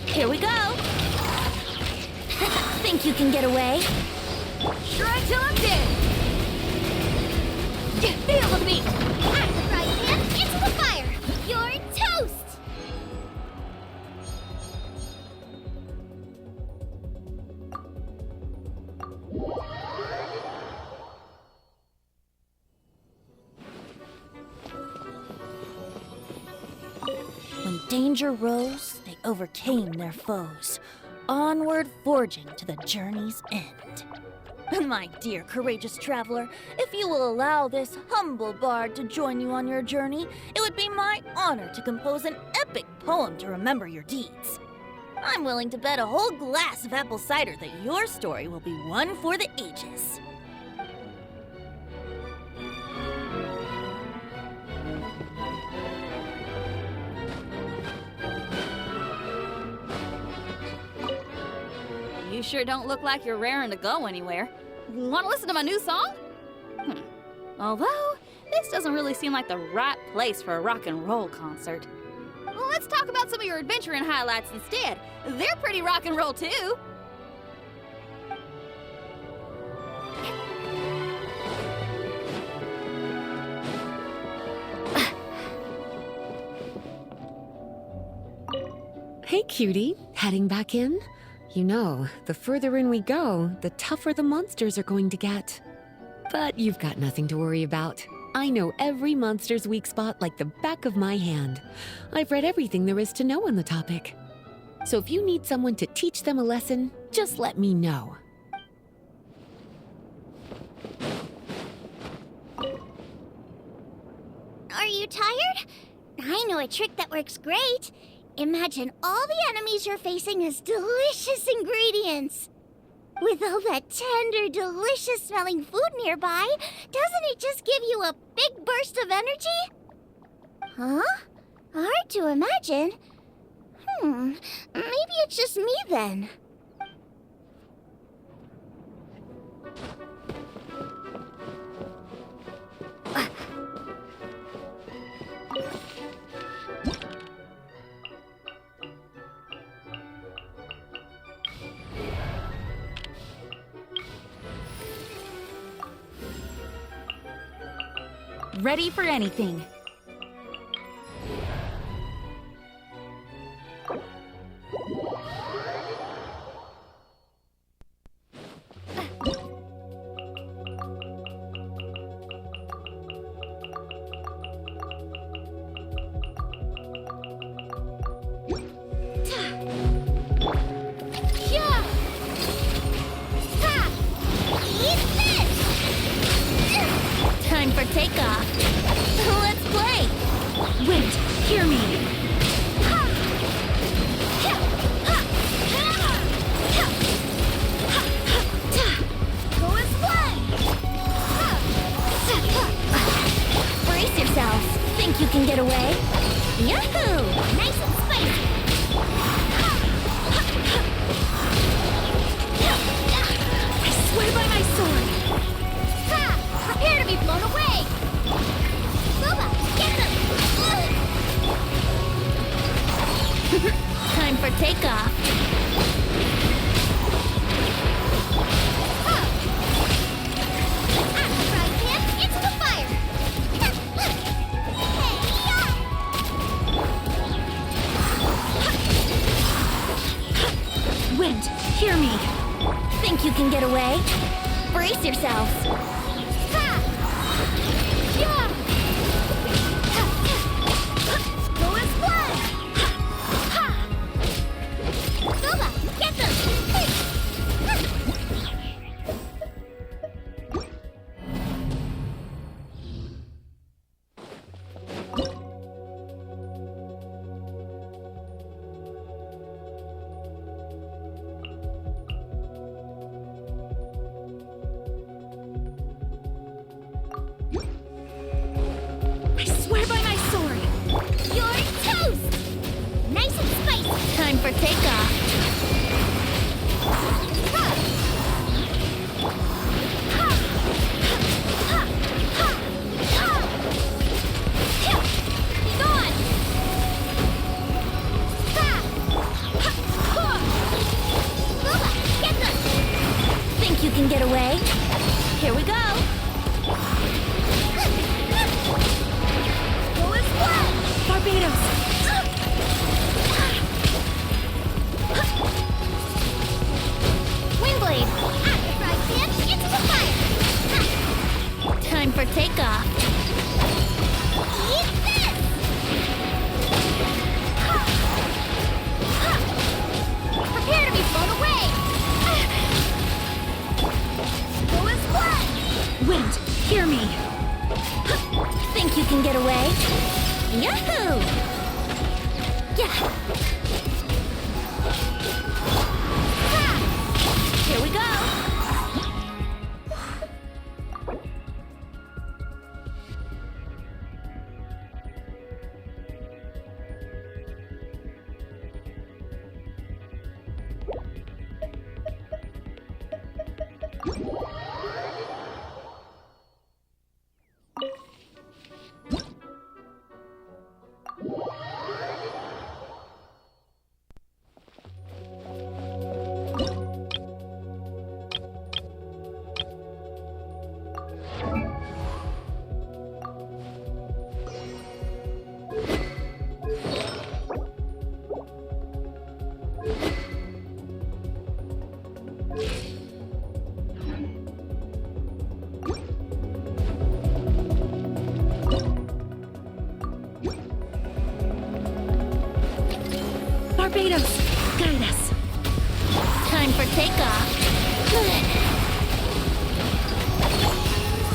Here we go. Think you can get away? Strike till I'm dead! Feel the beat. At the frying pan, into the fire. You're toast. When danger rose, they overcame their foes, onward forging to the journey's end. My dear courageous traveler, if you will allow this humble bard to join you on your journey, it would be my honor to compose an epic poem to remember your deeds. I'm willing to bet a whole glass of apple cider that your story will be one for the ages. You sure don't look like you're raring to go anywhere. Want to listen to my new song? Although, this doesn't really seem like the right place for a rock and roll concert. Well, let's talk about some of your adventuring highlights instead. They're pretty rock and roll too. Hey, cutie. Heading back in? You know, the further in we go, the tougher the monsters are going to get. But you've got nothing to worry about. I know every monster's weak spot like the back of my hand. I've read everything there is to know on the topic. So if you need someone to teach them a lesson, just let me know. Are you tired? I know a trick that works great. Imagine all the enemies you're facing as delicious ingredients. With all that tender, delicious-smelling food nearby, doesn't it just give you a big burst of energy? Huh? Hard to imagine. Maybe it's just me then. Ready for anything. Time for takeoff. Let's play. Wait, hear me. Go and play. Brace yourselves. Think you can get away? Yahoo! Nice and spicy. I swear by my sword. Prepare to be blown away! Booba, get them! Time for takeoff. Right him into the fire! Wind, hear me. Think you can get away? Brace yourselves. Go and play! Booba, get them! I swear by my sword. You're toast! Nice and spicy! Time for takeoff. Be gone! Booba, get them! Think you can get away? Here we go! Go and play! Barbados! Windblade! At the fry pan, into the fire! Time for takeoff. Eat this! Prepare to be blown away! Go and play! Wind, hear me. Think you can get away? Yahoo! Yeah! Here we go! Barbados! takeoff.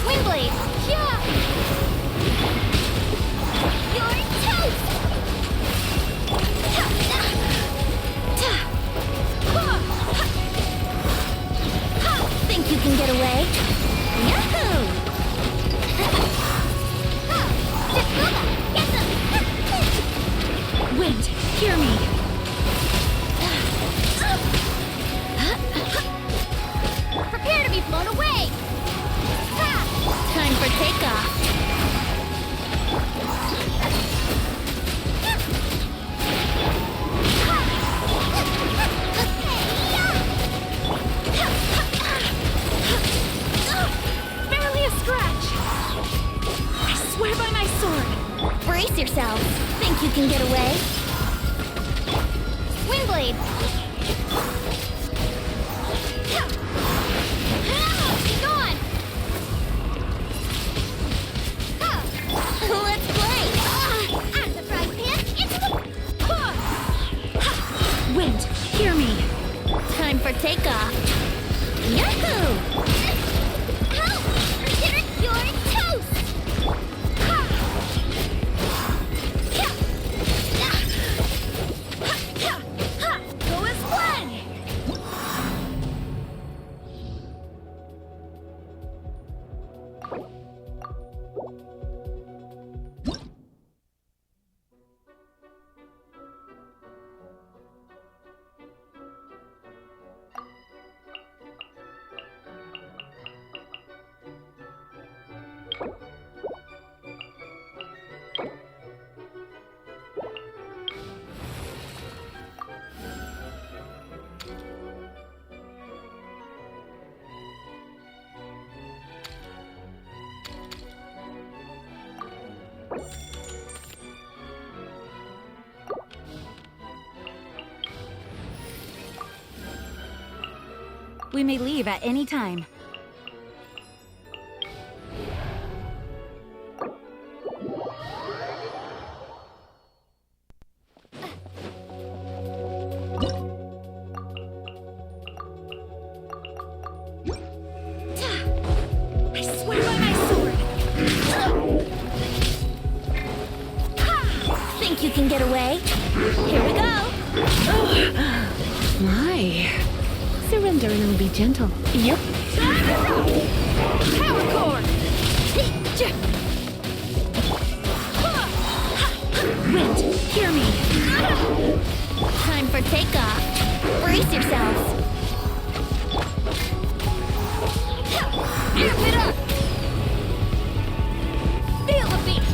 Swing blade. Yeah. You're toast. Think you can get away? Yahoo! Wind, hear me. Prepare to be blown away. Time for takeoff. Barely a scratch. I swear by my sword. Brace yourselves. Think you can get away? Windblade. Gone. Let's play. I'm the prize pan. Into the. Wind, hear me. Time for takeoff. Yahoo! Help! Consider your toast! Go as one! We may leave at any time. I swear by my sword! Think you can get away? Here we go! My. Surrender and I'll be gentle. Yep. Power core! Wind, hear me! Time for takeoff. Brace yourselves. Amp it up! Feel the beat!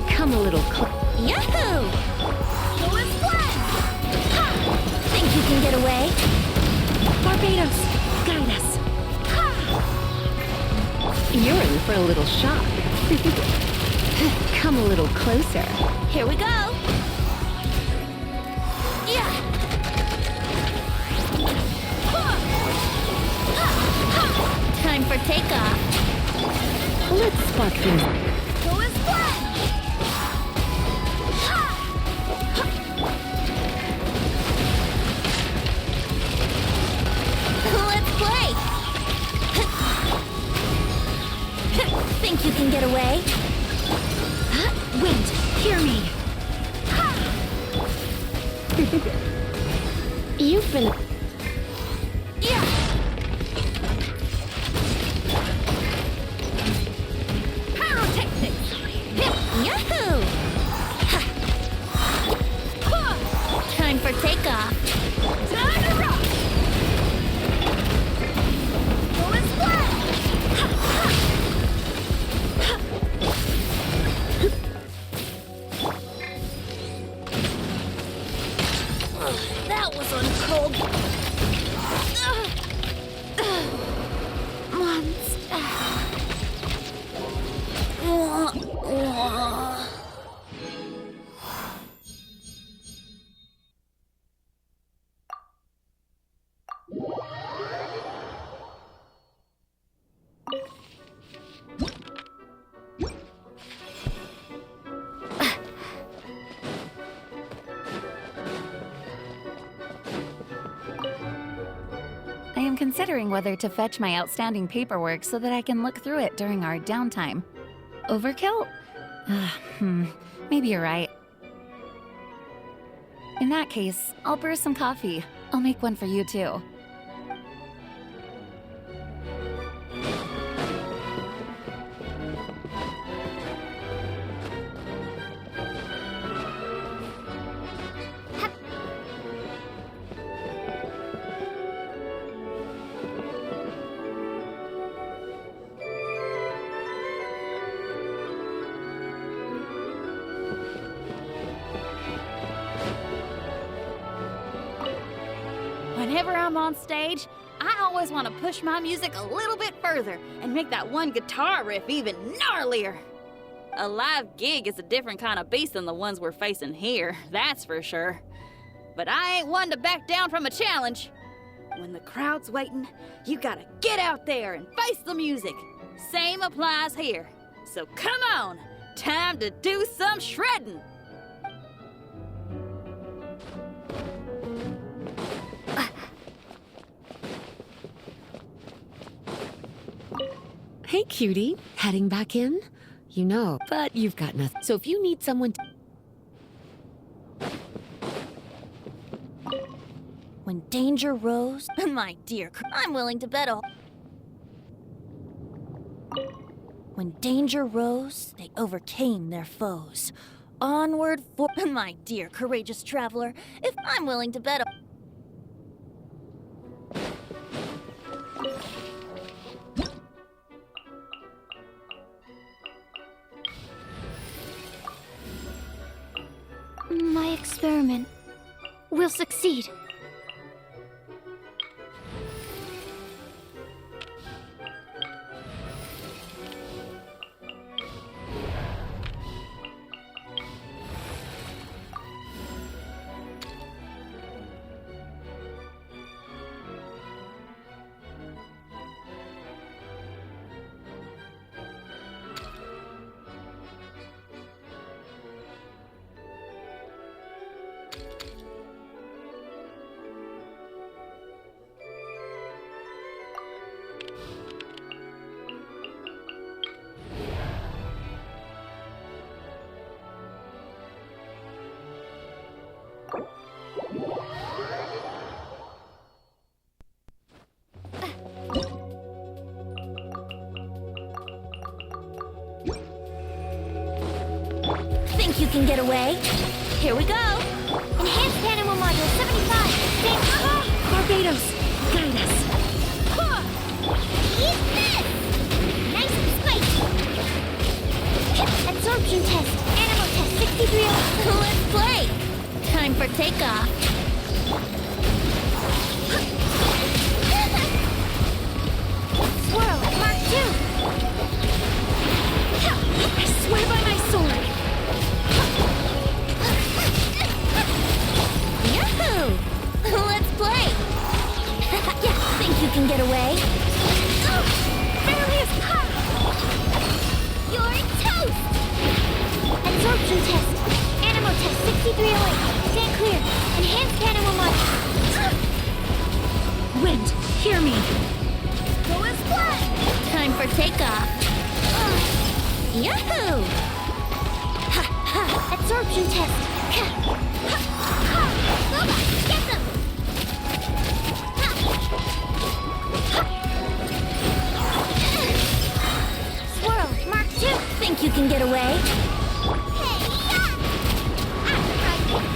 Come a little closer. Yahoo! Go as one! Think you can get away? Barbados, guide us. You're in for a little shock. Come a little closer. Here we go! Yeah! Time for takeoff. Let's spark things. Go as one! Let's play! Think you can get away? Wind, hear me! You've been... Yeah! Pyrotechnics! Yahoo! Time for takeoff. Time to rock! Go as one! That was uncold. Monster. considering whether to fetch my outstanding paperwork so that I can look through it during our downtime. Overkill? Maybe you're right. In that case, I'll brew some coffee. I'll make one for you too. Whenever I'm on stage, I always want to push my music a little bit further and make that one guitar riff even gnarlier. A live gig is a different kind of beast than the ones we're facing here, that's for sure. But I ain't one to back down from a challenge. When the crowd's waiting, you gotta get out there and face the music. Same applies here. So come on, time to do some shredding. Hey, cutie. Heading back in? You know, but you've got nothing. So if you need someone to... When danger rose, my dear, I'm willing to bet all. When danger rose, they overcame their foes. Onward for my dear courageous traveler, if I'm willing to bet. My experiment will succeed. Think you can get away? Here we go. Enhanced animal module 75. Barbados, guide us. Eat this! Nice and spicy. Absorption test. Animal test 63. Let's play. Time for takeoff. Swirl, Mark 2. I swear by my sword. Yahoo! Let's play. Yeah, think you can get away? Barely You're toast! Absorption test. Animal test 6308. Stand clear. Enhanced animal module. Wind, hear me. Go as planned. Time for takeoff. Yahoo! Absorption test. Get them! Swirl, Mark 2. Think you can get away?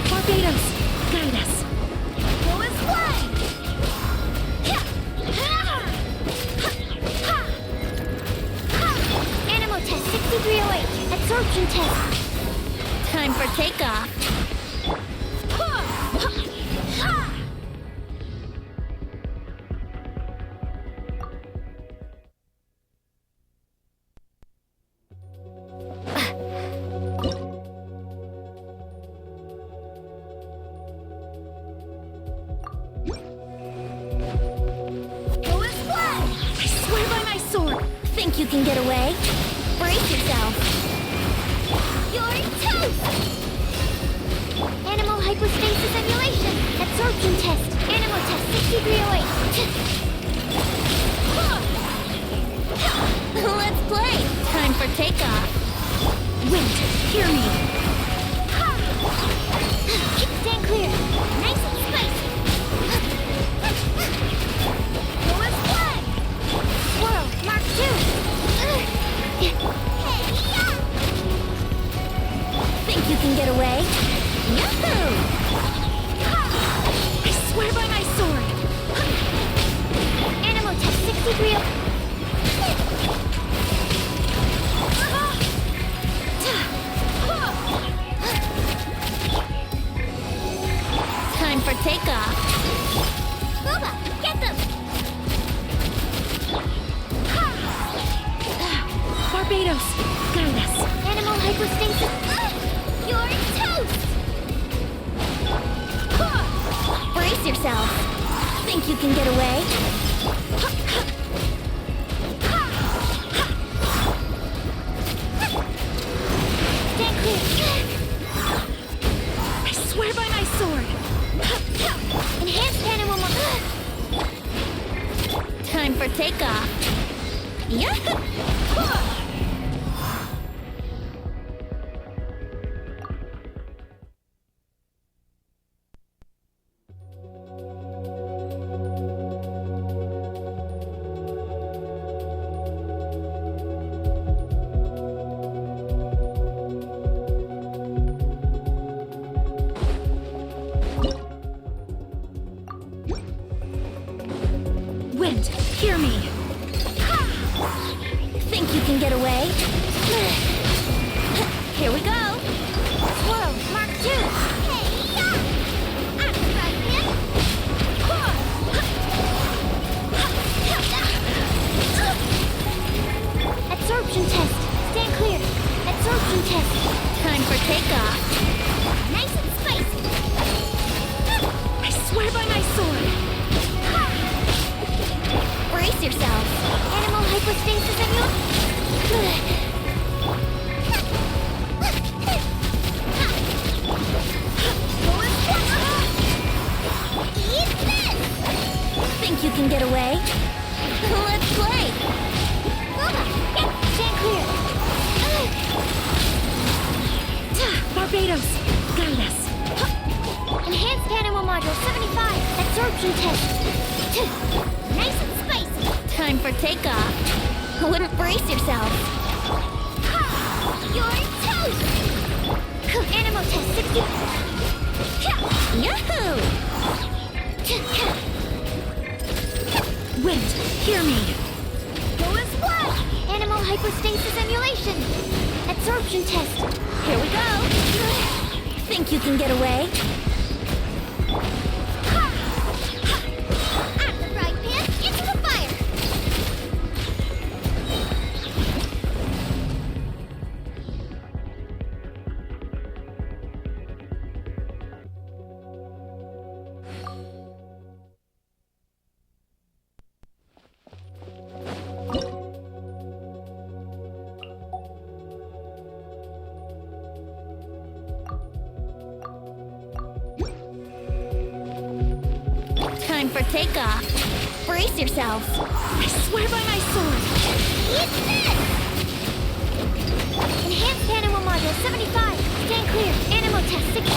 Barbados, guide us. Go as planned. Animal test 6308. Absorption test. Time for takeoff. Go as planned. I swear by my sword. Think you can get away? Brace yourself. You're toast! Animal hypostasis emulation. Absorption test. Animal test 6308. Wind, hear me! Stand clear! Nice and spicy! Go as one! Swirl, Mark 2! Think you can get away? Yahoo! I swear by my sword! Animal test 63. Time for takeoff. Booba, get them! Barbados, guide us. Animal hypostasis. You're toast! Brace yourself. Think you can get away? Stand clear. I swear by my sword. Enhanced animal time for takeoff. Yeah. Wind, hear me. Think you can get away? Here we go. Swirl, Mark 2. Hey, yeah! I'm the right man. Absorption test. Stand clear. Absorption test. Time for takeoff. Nice and spicy. I swear by my sword. Brace yourselves. Animal hypostasis and you. Eat this! Think you can get away? Let's play. Stand clear. Barbados, guide us. Enhanced animal module 75. Absorption test. Nice and spicy. Time for takeoff. Wouldn't brace yourself. You're toast! Animal test 60. Yahoo! Wind, hear me. Go as one! Animal hypostasis emulation. Absorption test. Here we go. Think you can get away? I'm the frying pan. Into the fire! Time for takeoff. Brace yourselves. I swear by my sword. Eat this! Enhanced animal module 75. Stand clear. Animal test 6.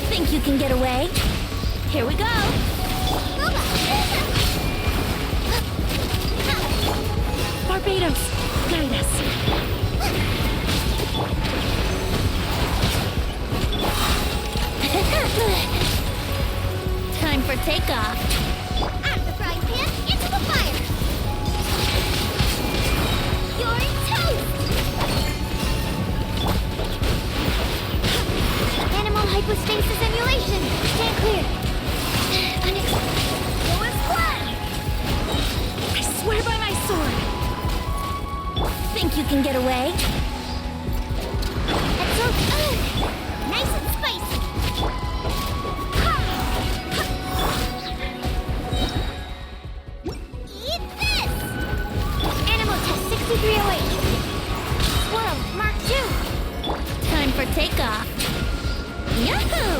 Think you can get away? Here we go. Barbados, guide us. Time for takeoff. I'm the frying pan. Into the fire. You're toast! Animal hypostasis emulation. Stand clear. Go as one! I swear by my sword. Think you can get away? Nice and spicy. Eat this! Animal test 6308. Swirl, Mark 2. Time for takeoff. Yahoo!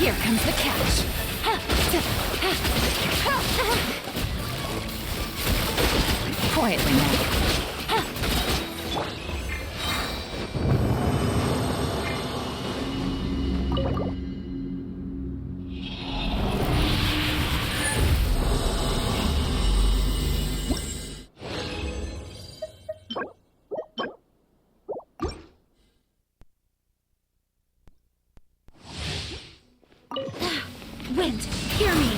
Here comes the catch. Quietly now. Wind, hear me!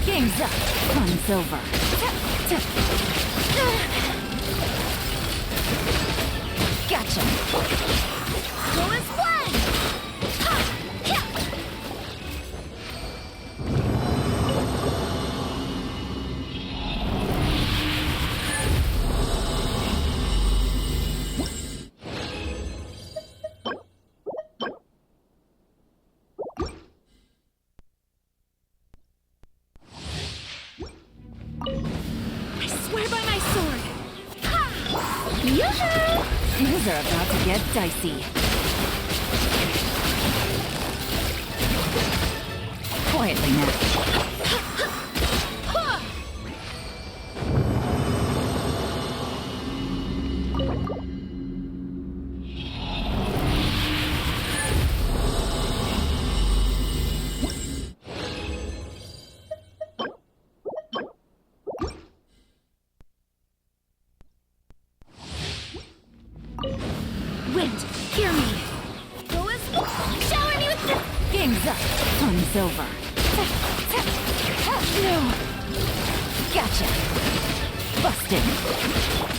Game's up. Fun's over. Gotcha. Go as one! I swear by my sword. Yoo-hoo! Things are about to get dicey. Quietly now. Wind, hear me! Go as one! Shower me with the... Game's up. Fun's over. No. Gotcha. Busted.